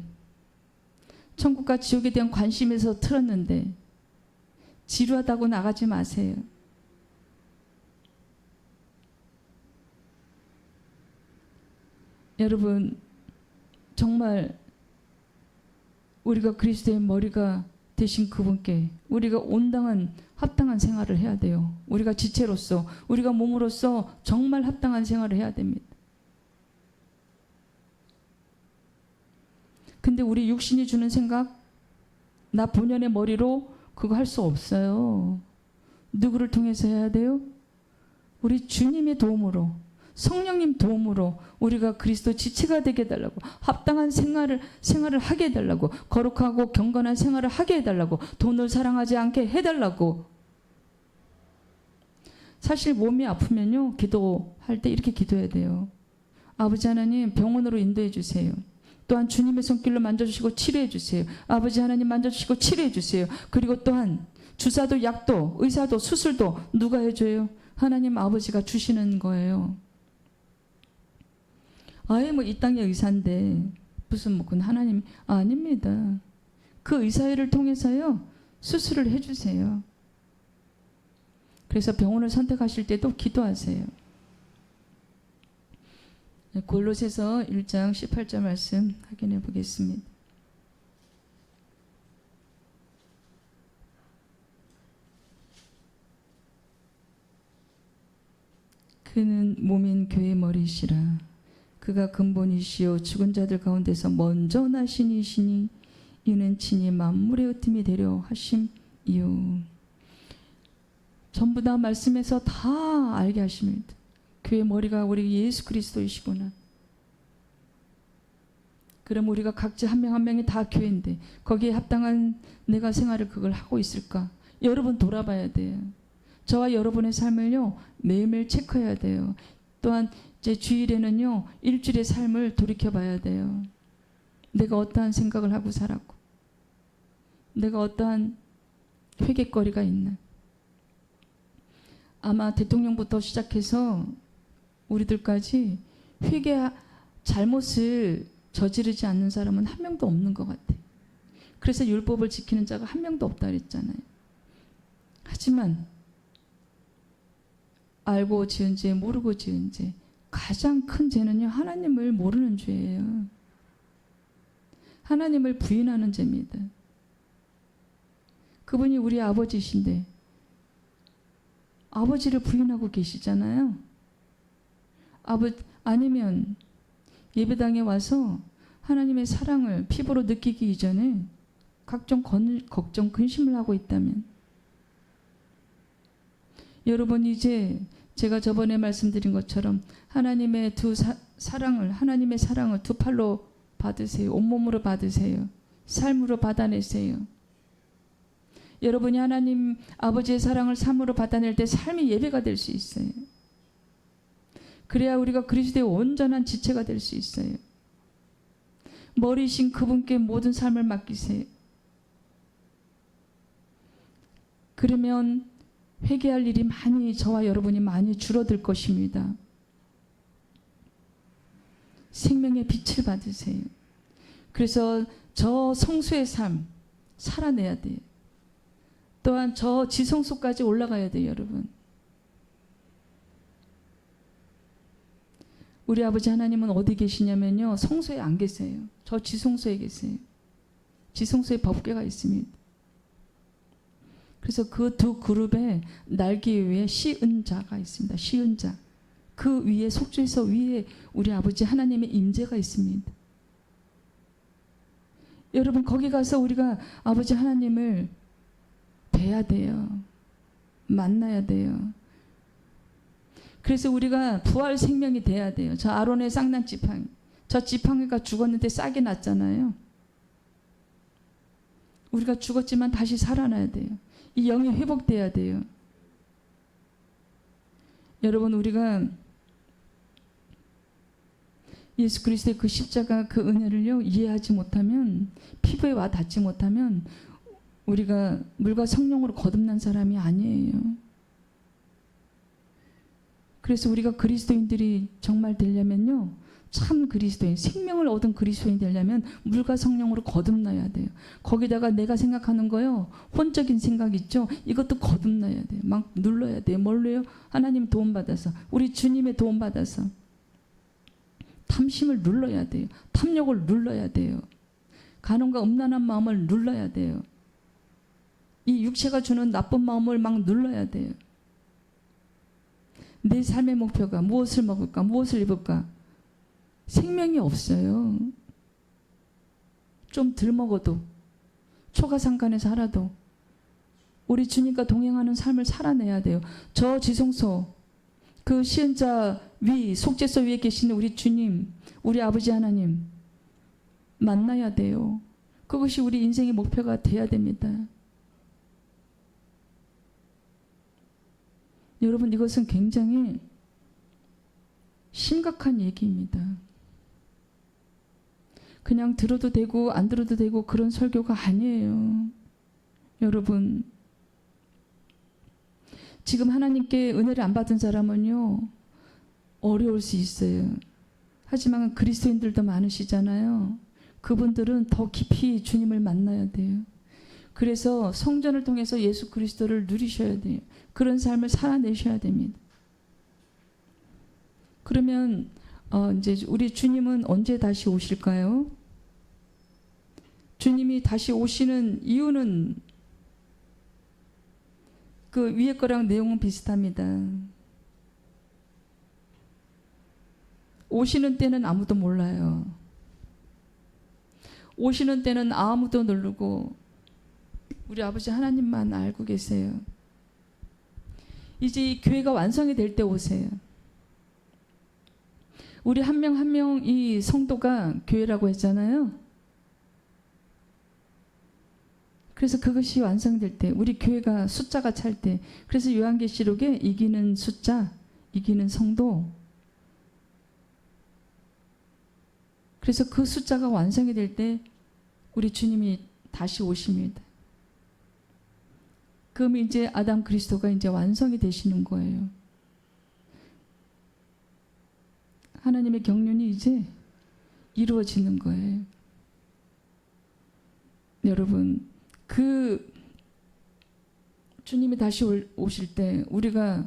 천국과 지옥에 대한 관심에서 틀었는데 지루하다고 나가지 마세요. 여러분 정말 우리가 그리스도의 머리가 되신 그분께 우리가 온당한 합당한 생활을 해야 돼요. 우리가 지체로서 우리가 몸으로서 정말 합당한 생활을 해야 됩니다. 근데 우리 육신이 주는 생각, 나 본연의 머리로 그거 할 수 없어요. 누구를 통해서 해야 돼요? 우리 주님의 도움으로, 성령님 도움으로 우리가 그리스도 지체가 되게 해달라고, 합당한 생활을 하게 해달라고, 거룩하고 경건한 생활을 하게 해달라고, 돈을 사랑하지 않게 해달라고. 사실 몸이 아프면요 기도할 때 이렇게 기도해야 돼요. 아버지 하나님 병원으로 인도해 주세요. 또한 주님의 손길로 만져주시고 치료해 주세요. 아버지 하나님 만져주시고 치료해 주세요. 그리고 또한 주사도 약도 의사도 수술도 누가 해줘요? 하나님 아버지가 주시는 거예요. 아예 뭐 이 땅의 의사인데 무슨 뭐 그건 하나님 아닙니다. 그 의사회를 통해서요 수술을 해주세요. 그래서 병원을 선택하실 때도 기도하세요. 골로새서 1장 18절 말씀 확인해 보겠습니다. 그는 몸인 교회의 머리시라. 그가 근본이시요 죽은 자들 가운데서 먼저 나신 이시니 이는 친히 만물의 으뜸이 되려 하심이요. 전부 다 말씀에서 다 알게 하십니다. 교회 머리가 우리 예수 그리스도이시구나. 그럼 우리가 각자 한 명 한 명이 다 교회인데 거기에 합당한 내가 생활을 그걸 하고 있을까? 여러분 돌아봐야 돼요. 저와 여러분의 삶을요 매일매일 체크해야 돼요. 또한 제 주일에는요 일주일의 삶을 돌이켜봐야 돼요. 내가 어떠한 생각을 하고 살았고 내가 어떠한 회개거리가 있나. 아마 대통령부터 시작해서 우리들까지 잘못을 저지르지 않는 사람은 한 명도 없는 것 같아요. 그래서 율법을 지키는 자가 한 명도 없다 그랬잖아요. 하지만 알고 지은 죄, 모르고 지은 죄, 가장 큰 죄는요 하나님을 모르는 죄예요. 하나님을 부인하는 죄입니다. 그분이 우리 아버지신데 아버지를 부인하고 계시잖아요. 아니면 예배당에 와서 하나님의 사랑을 피부로 느끼기 이전에 각종 걱정, 근심을 하고 있다면 여러분 이제 제가 저번에 말씀드린 것처럼 하나님의 하나님의 사랑을 두 팔로 받으세요. 온몸으로 받으세요. 삶으로 받아내세요. 여러분이 하나님 아버지의 사랑을 삶으로 받아낼 때 삶이 예배가 될 수 있어요. 그래야 우리가 그리스도의 온전한 지체가 될 수 있어요. 머리이신 그분께 모든 삶을 맡기세요. 그러면 회개할 일이 많이, 저와 여러분이 많이 줄어들 것입니다. 생명의 빛을 받으세요. 그래서 저 성수의 삶 살아내야 돼요. 또한 저 지성소까지 올라가야 돼요, 여러분. 우리 아버지 하나님은 어디 계시냐면요, 성소에 안 계세요. 저 지성소에 계세요. 지성소에 법궤가 있습니다. 그래서 그 두 그룹에 날개 위에 시은 자가 있습니다. 시은 자. 그 위에, 속죄소 위에 우리 아버지 하나님의 임재가 있습니다. 여러분, 거기 가서 우리가 아버지 하나님을 뵈야 돼요. 만나야 돼요. 그래서 우리가 부활 생명이 돼야 돼요. 저 아론의 쌍난 지팡이, 저 지팡이가 죽었는데 싹이 났잖아요. 우리가 죽었지만 다시 살아나야 돼요. 이 영이 회복돼야 돼요. 여러분, 우리가 예수 그리스도의 그 십자가 그 은혜를요 이해하지 못하면, 피부에 와 닿지 못하면 우리가 물과 성령으로 거듭난 사람이 아니에요. 그래서 우리가 그리스도인들이 정말 되려면요, 참 그리스도인, 생명을 얻은 그리스도인이 되려면 물과 성령으로 거듭나야 돼요. 거기다가 내가 생각하는 거요, 혼적인 생각 있죠? 이것도 거듭나야 돼요. 막 눌러야 돼요. 뭘로요? 하나님 도움받아서, 우리 주님의 도움받아서 탐심을 눌러야 돼요. 탐욕을 눌러야 돼요. 간음과 음란한 마음을 눌러야 돼요. 이 육체가 주는 나쁜 마음을 막 눌러야 돼요. 내 삶의 목표가 무엇을 먹을까? 무엇을 입을까? 생명이 없어요. 좀 덜 먹어도, 초가상간에서 살아도 우리 주님과 동행하는 삶을 살아내야 돼요. 저 지성소, 그 시은자 위, 속죄소 위에 계시는 우리 주님, 우리 아버지 하나님 만나야 돼요. 그것이 우리 인생의 목표가 돼야 됩니다. 여러분, 이것은 굉장히 심각한 얘기입니다. 그냥 들어도 되고 안 들어도 되고 그런 설교가 아니에요. 여러분, 지금 하나님께 은혜를 안 받은 사람은요 어려울 수 있어요. 하지만 그리스도인들도 많으시잖아요. 그분들은 더 깊이 주님을 만나야 돼요. 그래서 성전을 통해서 예수 그리스도를 누리셔야 돼요. 그런 삶을 살아내셔야 됩니다. 그러면 이제 우리 주님은 언제 다시 오실까요? 주님이 다시 오시는 이유는 그 위에 거랑 내용은 비슷합니다. 오시는 때는 아무도 몰라요. 오시는 때는 아무도 모르고 우리 아버지 하나님만 알고 계세요. 이제 이 교회가 완성이 될 때 오세요. 우리 한 명 한 명 이 성도가 교회라고 했잖아요. 그래서 그것이 완성될 때, 우리 교회가 숫자가 찰 때, 그래서 요한계시록에 이기는 숫자, 이기는 성도, 그래서 그 숫자가 완성이 될 때 우리 주님이 다시 오십니다. 그럼 이제 아담 그리스도가 이제 완성이 되시는 거예요. 하나님의 경륜이 이제 이루어지는 거예요. 여러분, 그 주님이 다시 오실 때 우리가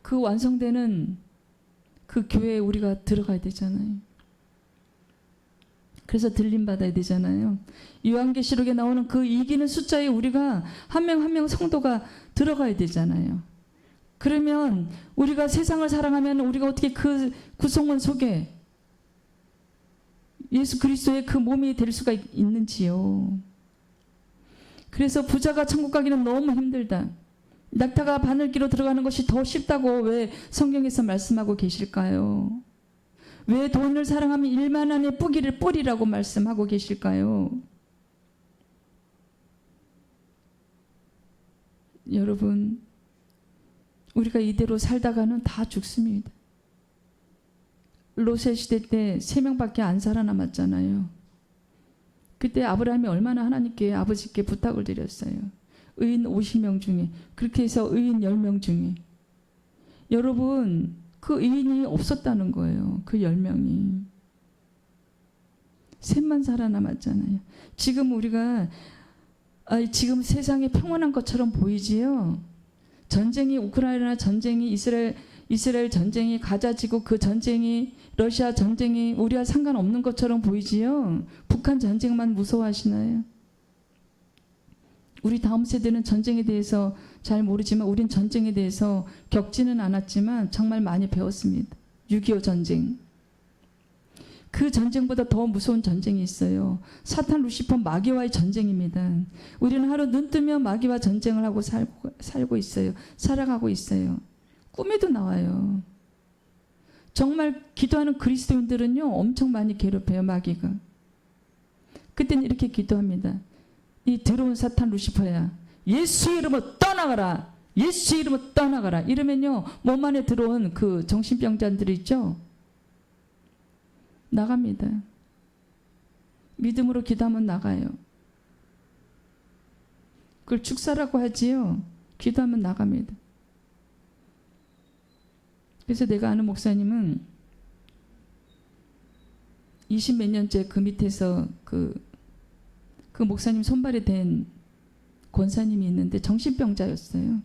그 완성되는 그 교회에 우리가 들어가야 되잖아요. 그래서 들림 받아야 되잖아요. 요한계시록에 나오는 그 이기는 숫자에 우리가 한 명 한 명 성도가 들어가야 되잖아요. 그러면 우리가 세상을 사랑하면 우리가 어떻게 그 구성원 속에 예수 그리스도의 그 몸이 될 수가 있는지요. 그래서 부자가 천국 가기는 너무 힘들다. 낙타가 바늘기로 들어가는 것이 더 쉽다고 왜 성경에서 말씀하고 계실까요? 왜 돈을 사랑하면 일만 안에 뿌기를 뿌리라고 말씀하고 계실까요? 여러분, 우리가 이대로 살다가는 다 죽습니다. 롯의 시대 때 3명밖에 안 살아남았잖아요. 그때 아브라함이 얼마나 하나님께 아버지께 부탁을 드렸어요. 의인 50명 중에, 그렇게 해서 의인 10명 중에. 여러분, 그 의인이 없었다는 거예요. 그 10명이. 셋만 살아남았잖아요. 지금 우리가 지금 세상이 평온한 것처럼 보이지요. 전쟁이, 우크라이나 전쟁이, 이스라엘 전쟁이, 가자지구 그 전쟁이, 러시아 전쟁이 우리와 상관없는 것처럼 보이지요. 북한 전쟁만 무서워하시나요? 우리 다음 세대는 전쟁에 대해서 잘 모르지만 우린 전쟁에 대해서 겪지는 않았지만 정말 많이 배웠습니다. 6.25 전쟁. 그 전쟁보다 더 무서운 전쟁이 있어요. 사탄, 루시퍼, 마귀와의 전쟁입니다. 우리는 하루 눈 뜨면 마귀와 전쟁을 하고 살고 있어요. 살아가고 있어요. 꿈에도 나와요. 정말 기도하는 그리스도인들은요, 엄청 많이 괴롭혀요, 마귀가. 그때는 이렇게 기도합니다. 이 더러운 사탄 루시퍼야, 예수 이름으로 떠나가라. 예수 이름으로 떠나가라. 이러면요, 몸 안에 들어온 그 정신병자들이 있죠, 나갑니다. 믿음으로 기도하면 나가요. 그걸 축사라고 하지요. 기도하면 나갑니다. 그래서 내가 아는 목사님은 20몇 년째 그 밑에서 그 목사님 손발이 된 권사님이 있는데 정신병자였어요.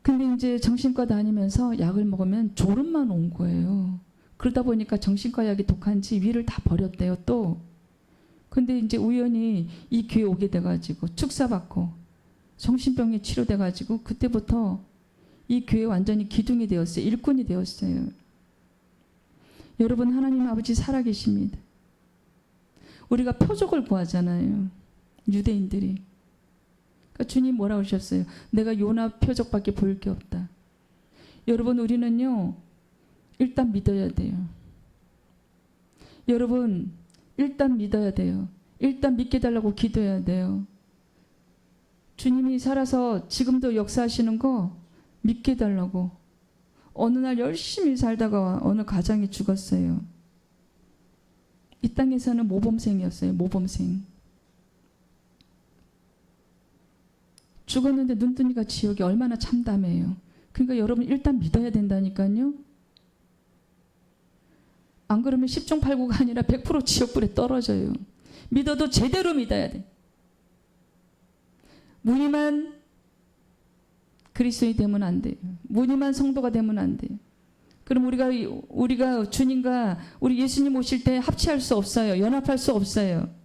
근데 이제 정신과 다니면서 약을 먹으면 졸음만 온 거예요. 그러다 보니까 정신과 약이 독한지 위를 다 버렸대요, 또. 근데 이제 우연히 이 교회 오게 돼가지고 축사받고 정신병이 치료돼가지고 그때부터 이 교회 완전히 기둥이 되었어요. 일꾼이 되었어요. 여러분, 하나님 아버지 살아계십니다. 우리가 표적을 구하잖아요, 유대인들이. 그러니까 주님 뭐라고 하셨어요? 내가 요나 표적밖에 보일 게 없다. 여러분, 우리는요, 일단 믿어야 돼요. 여러분, 일단 믿어야 돼요. 일단 믿게 달라고 기도해야 돼요. 주님이 살아서 지금도 역사하시는 거 믿게 달라고. 어느 날 열심히 살다가 어느 가장이 죽었어요. 이 땅에서는 모범생이었어요. 모범생. 죽었는데 눈 뜨니까 지옥이 얼마나 참담해요. 그러니까 여러분, 일단 믿어야 된다니까요. 안 그러면 10중 8구가 아니라 100% 지옥불에 떨어져요. 믿어도 제대로 믿어야 돼. 무늬만 그리스도인이 되면 안 돼요. 무늬만 성도가 되면 안 돼요. 그럼 우리가 주님과 우리 예수님 오실 때 합치할 수 없어요. 연합할 수 없어요.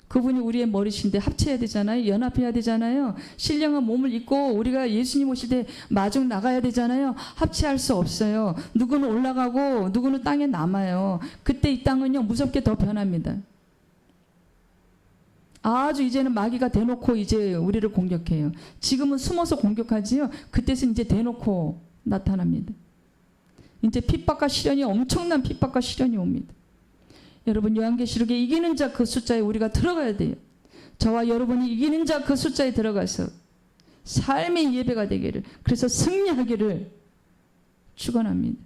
그분이 우리의 머리신데 합쳐야 되잖아요. 연합해야 되잖아요. 신령한 몸을 입고 우리가 예수님 오실 때 마중 나가야 되잖아요. 합치할 수 없어요. 누구는 올라가고 누구는 땅에 남아요. 그때 이 땅은요, 무섭게 더 변합니다. 아주 이제는 마귀가 대놓고 이제 우리를 공격해요. 지금은 숨어서 공격하지요. 그때는 이제 대놓고 나타납니다. 이제 핍박과 시련이, 엄청난 핍박과 시련이 옵니다. 여러분, 요한계시록에 이기는 자 그 숫자에 우리가 들어가야 돼요. 저와 여러분이 이기는 자 그 숫자에 들어가서 삶의 예배가 되기를, 그래서 승리하기를 축원합니다.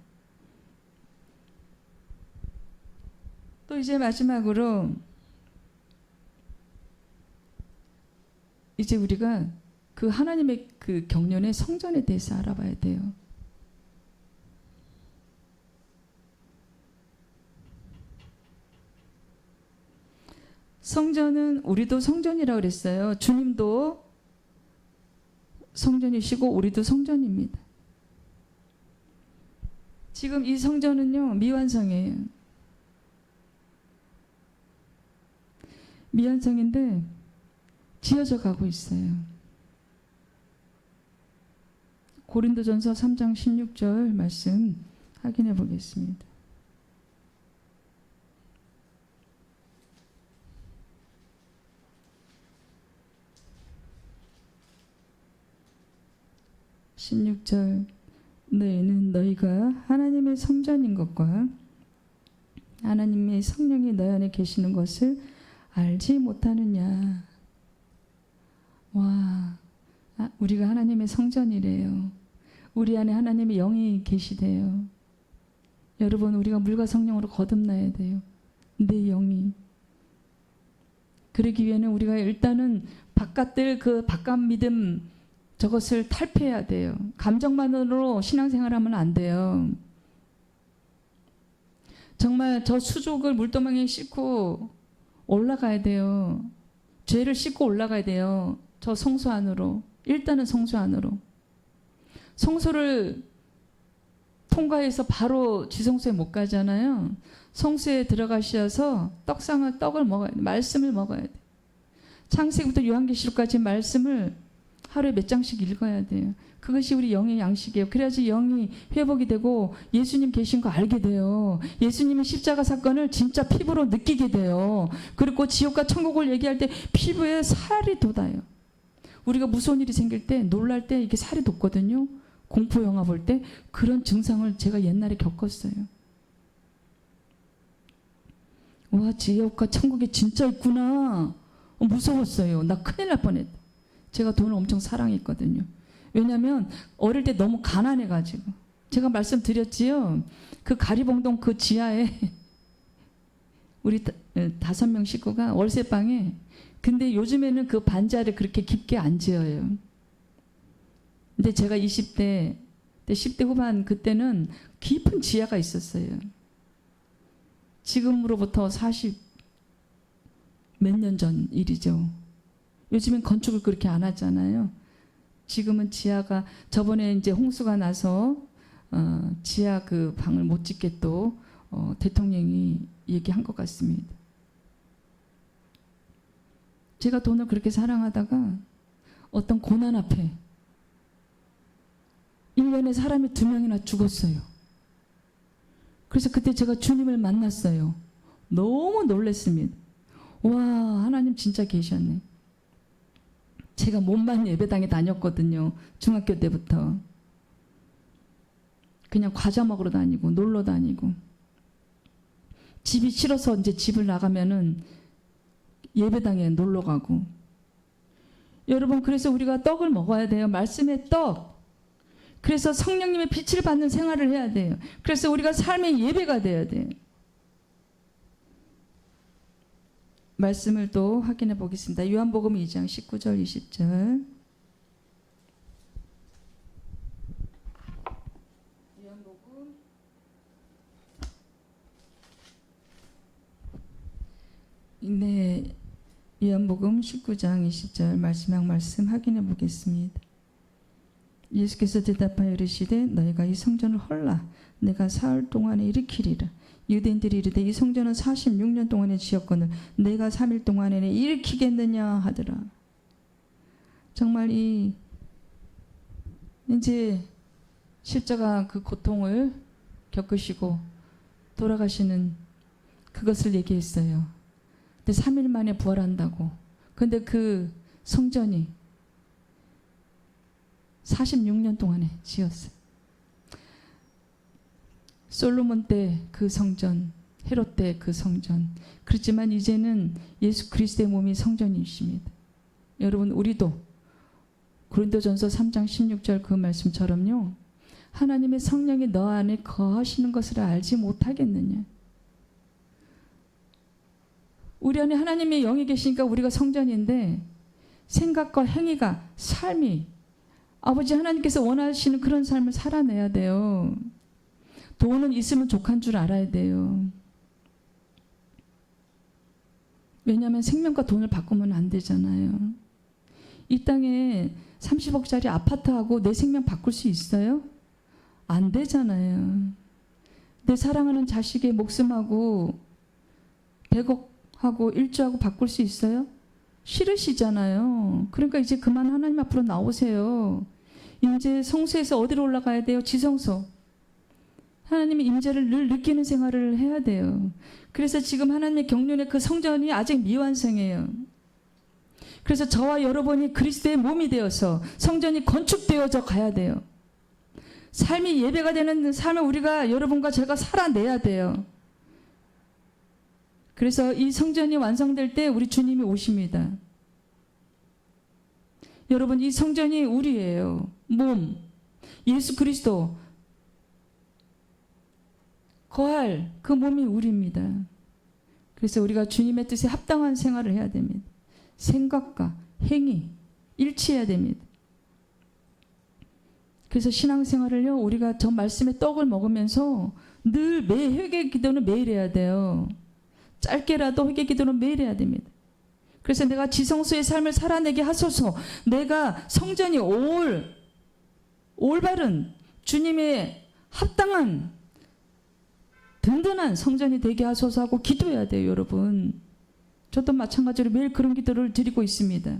또 이제 마지막으로 이제 우리가 그 하나님의 그 경륜의 성전에 대해서 알아봐야 돼요. 성전은, 우리도 성전이라고 그랬어요. 주님도 성전이시고 우리도 성전입니다. 지금 이 성전은요, 미완성이에요. 미완성인데 지어져 가고 있어요. 고린도전서 3장 16절 말씀 확인해 보겠습니다. 너희는 너희가 하나님의 성전인 것과 하나님의 성령이 너희 안에 계시는 것을 알지 못하느냐. 와, 우리가 하나님의 성전이래요. 우리 안에 하나님의 영이 계시대요. 여러분, 우리가 물과 성령으로 거듭나야 돼요. 내 영이. 그러기 위해는 우리가 일단은 바깥들 그 바깥 믿음 저것을 탈피해야 돼요. 감정만으로 신앙생활하면 안 돼요. 정말 저 수족을 물도망에 싣고 올라가야 돼요. 죄를 싣고 올라가야 돼요. 저 성소 안으로. 일단은 성소 안으로. 성소를 통과해서 바로 지성소에 못 가잖아요. 성소에 들어가셔서 떡을 먹어야 돼. 말씀을 먹어야 돼. 창세기부터 요한계시록까지 말씀을 하루에 몇 장씩 읽어야 돼요. 그것이 우리 영의 양식이에요. 그래야지 영이 회복이 되고 예수님 계신 거 알게 돼요. 예수님의 십자가 사건을 진짜 피부로 느끼게 돼요. 그리고 지옥과 천국을 얘기할 때 피부에 살이 돋아요. 우리가 무서운 일이 생길 때, 놀랄 때 이게 살이 돋거든요. 공포 영화 볼 때 그런 증상을 제가 옛날에 겪었어요. 와, 지옥과 천국이 진짜 있구나. 무서웠어요. 나 큰일 날 뻔했다. 제가 돈을 엄청 사랑했거든요. 왜냐하면 어릴 때 너무 가난해가지고. 제가 말씀드렸지요. 그 가리봉동 그 지하에 우리 5명 식구가 월세방에, 근데 요즘에는 그 반지하를 그렇게 깊게 안 지어요. 근데 제가 20대, 10대 후반 그때는 깊은 지하가 있었어요. 지금으로부터 40 몇 년 전 일이죠. 요즘엔 건축을 그렇게 안 하잖아요. 지금은 지하가, 저번에 이제 홍수가 나서 지하 그 방을 못 짓게 또 대통령이 얘기한 것 같습니다. 제가 돈을 그렇게 사랑하다가 어떤 고난 앞에 1년에 사람이 2명이나 죽었어요. 그래서 그때 제가 주님을 만났어요. 너무 놀랐습니다. 와, 하나님 진짜 계셨네. 제가 몸만 예배당에 다녔거든요. 중학교 때부터. 그냥 과자 먹으러 다니고 놀러 다니고. 집이 싫어서 이제 집을 나가면은 예배당에 놀러 가고. 여러분, 그래서 우리가 떡을 먹어야 돼요. 말씀의 떡. 그래서 성령님의 빛을 받는 생활을 해야 돼요. 그래서 우리가 삶의 예배가 돼야 돼요. 말씀을 또 확인해 보겠습니다. 요한복음 2장 19절 20절. 요한복음 네, 요한복음 19장 20절 마지막 말씀 확인해 보겠습니다. 예수께서 대답하여 이르시되 너희가 이 성전을 헐라 내가 사흘 동안에 일으키리라. 유대인들이 이르되 이 성전은 46년 동안에 지었거늘 내가 3일 동안에 일으키겠느냐 하더라. 정말 이제 십자가 그 고통을 겪으시고 돌아가시는 그것을 얘기했어요. 근데 3일 만에 부활한다고. 근데 그 성전이 46년 동안에 지었어요. 솔로몬 때 그 성전, 헤롯 때 그 성전. 그렇지만 이제는 예수 그리스도의 몸이 성전이십니다. 여러분, 우리도 고린도전서 3장 16절 그 말씀처럼요. 하나님의 성령이 너 안에 거하시는 것을 알지 못하겠느냐. 우리 안에 하나님의 영이 계시니까 우리가 성전인데 생각과 행위가, 삶이 아버지 하나님께서 원하시는 그런 삶을 살아내야 돼요. 돈은 있으면 족한 줄 알아야 돼요. 왜냐하면 생명과 돈을 바꾸면 안 되잖아요. 이 땅에 30억짜리 아파트하고 내 생명 바꿀 수 있어요? 안 되잖아요. 내 사랑하는 자식의 목숨하고 100억하고 1조하고 바꿀 수 있어요? 싫으시잖아요. 그러니까 이제 그만 하나님 앞으로 나오세요. 이제 성소에서 어디로 올라가야 돼요? 지성소. 하나님의 임재를 늘 느끼는 생활을 해야 돼요. 그래서 지금 하나님의 경륜의 그 성전이 아직 미완성이에요. 그래서 저와 여러분이 그리스도의 몸이 되어서 성전이 건축되어져 가야 돼요. 삶이 예배가 되는 삶을 우리가, 여러분과 제가 살아내야 돼요. 그래서 이 성전이 완성될 때 우리 주님이 오십니다. 여러분, 이 성전이 우리예요. 몸, 예수 그리스도 거할 그 몸이 우리입니다. 그래서 우리가 주님의 뜻에 합당한 생활을 해야 됩니다. 생각과 행위 일치해야 됩니다. 그래서 신앙생활을요, 우리가 저 말씀의 떡을 먹으면서 늘 매 회개 기도는 매일 해야 돼요. 짧게라도 회개 기도는 매일 해야 됩니다. 그래서 내가 지성소의 삶을 살아내게 하소서, 내가 성전이 올바른 주님의 합당한 든든한 성전이 되게 하소서 하고 기도해야 돼요. 여러분, 저도 마찬가지로 매일 그런 기도를 드리고 있습니다.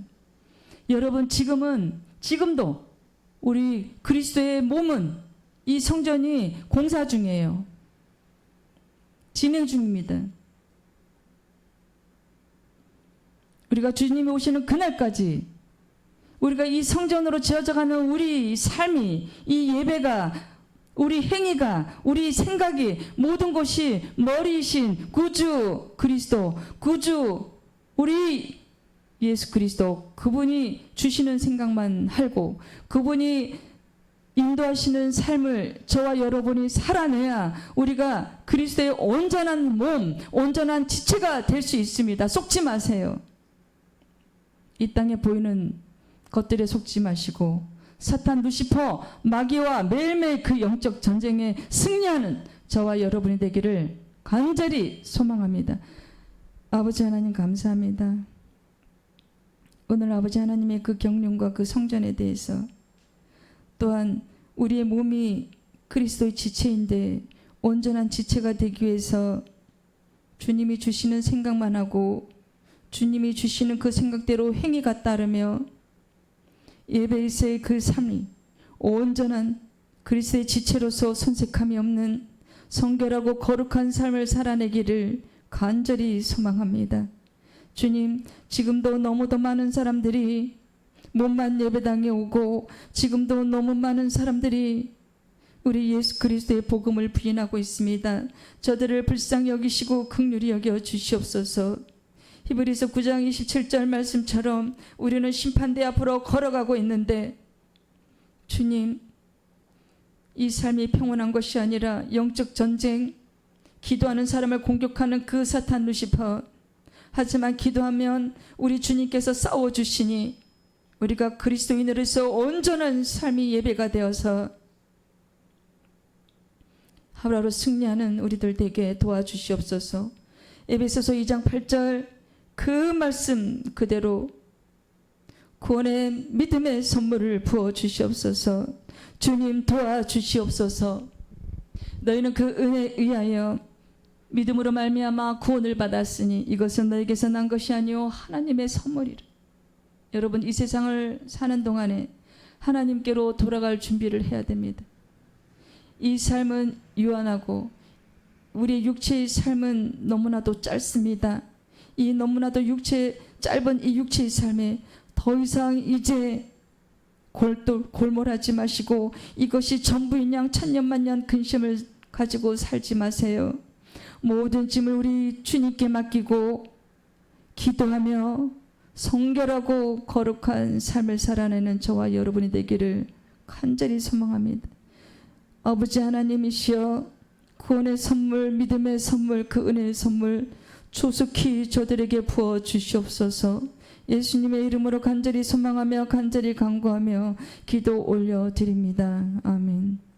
여러분, 지금도 우리 그리스도의 몸은 이 성전이 공사 중이에요. 진행 중입니다. 우리가 주님이 오시는 그날까지 우리가 이 성전으로 지어져가는 우리 삶이, 이 예배가, 우리 행위가, 우리 생각이, 모든 것이 머리이신 구주 그리스도, 구주 우리 예수 그리스도, 그분이 주시는 생각만 하고 그분이 인도하시는 삶을 저와 여러분이 살아내야 우리가 그리스도의 온전한 몸, 온전한 지체가 될 수 있습니다. 속지 마세요. 이 땅에 보이는 것들에 속지 마시고 사탄 루시퍼 마귀와 매일매일 그 영적 전쟁에 승리하는 저와 여러분이 되기를 간절히 소망합니다. 아버지 하나님, 감사합니다. 오늘 아버지 하나님의 그 경륜과 그 성전에 대해서, 또한 우리의 몸이 그리스도의 지체인데 온전한 지체가 되기 위해서 주님이 주시는 생각만 하고 주님이 주시는 그 생각대로 행위가 따르며 예배에서의 그 삶이 온전한 그리스도의 지체로서 손색함이 없는 성결하고 거룩한 삶을 살아내기를 간절히 소망합니다. 주님, 지금도 너무도 많은 사람들이 몸만 예배당에 오고, 지금도 너무 많은 사람들이 우리 예수 그리스도의 복음을 부인하고 있습니다. 저들을 불쌍히 여기시고 긍휼히 여겨 주시옵소서. 히브리서 9장 27절 말씀처럼 우리는 심판대 앞으로 걸어가고 있는데, 주님, 이 삶이 평온한 것이 아니라 영적 전쟁, 기도하는 사람을 공격하는 그 사탄 루시퍼, 하지만 기도하면 우리 주님께서 싸워주시니 우리가 그리스도인으로서 온전한 삶이 예배가 되어서 하루하루 승리하는 우리들 되게 도와주시옵소서. 에베소서 2장 8절 그 말씀 그대로 구원의 믿음의 선물을 부어주시옵소서. 주님, 도와주시옵소서. 너희는 그 은혜에 의하여 믿음으로 말미암아 구원을 받았으니 이것은 너에게서 난 것이 아니오 하나님의 선물이라. 여러분, 이 세상을 사는 동안에 하나님께로 돌아갈 준비를 해야 됩니다. 이 삶은 유한하고 우리의 육체의 삶은 너무나도 짧습니다. 이 너무나도 짧은 이 육체의 삶에 더 이상 이제 골몰하지 마시고 이것이 전부인 양 천년만년 근심을 가지고 살지 마세요. 모든 짐을 우리 주님께 맡기고 기도하며 성결하고 거룩한 삶을 살아내는 저와 여러분이 되기를 간절히 소망합니다. 아버지 하나님이시여, 구원의 선물, 믿음의 선물, 그 은혜의 선물 조속히 저들에게 부어 주시옵소서. 예수님의 이름으로 간절히 소망하며 간절히 간구하며 기도 올려드립니다. 아멘.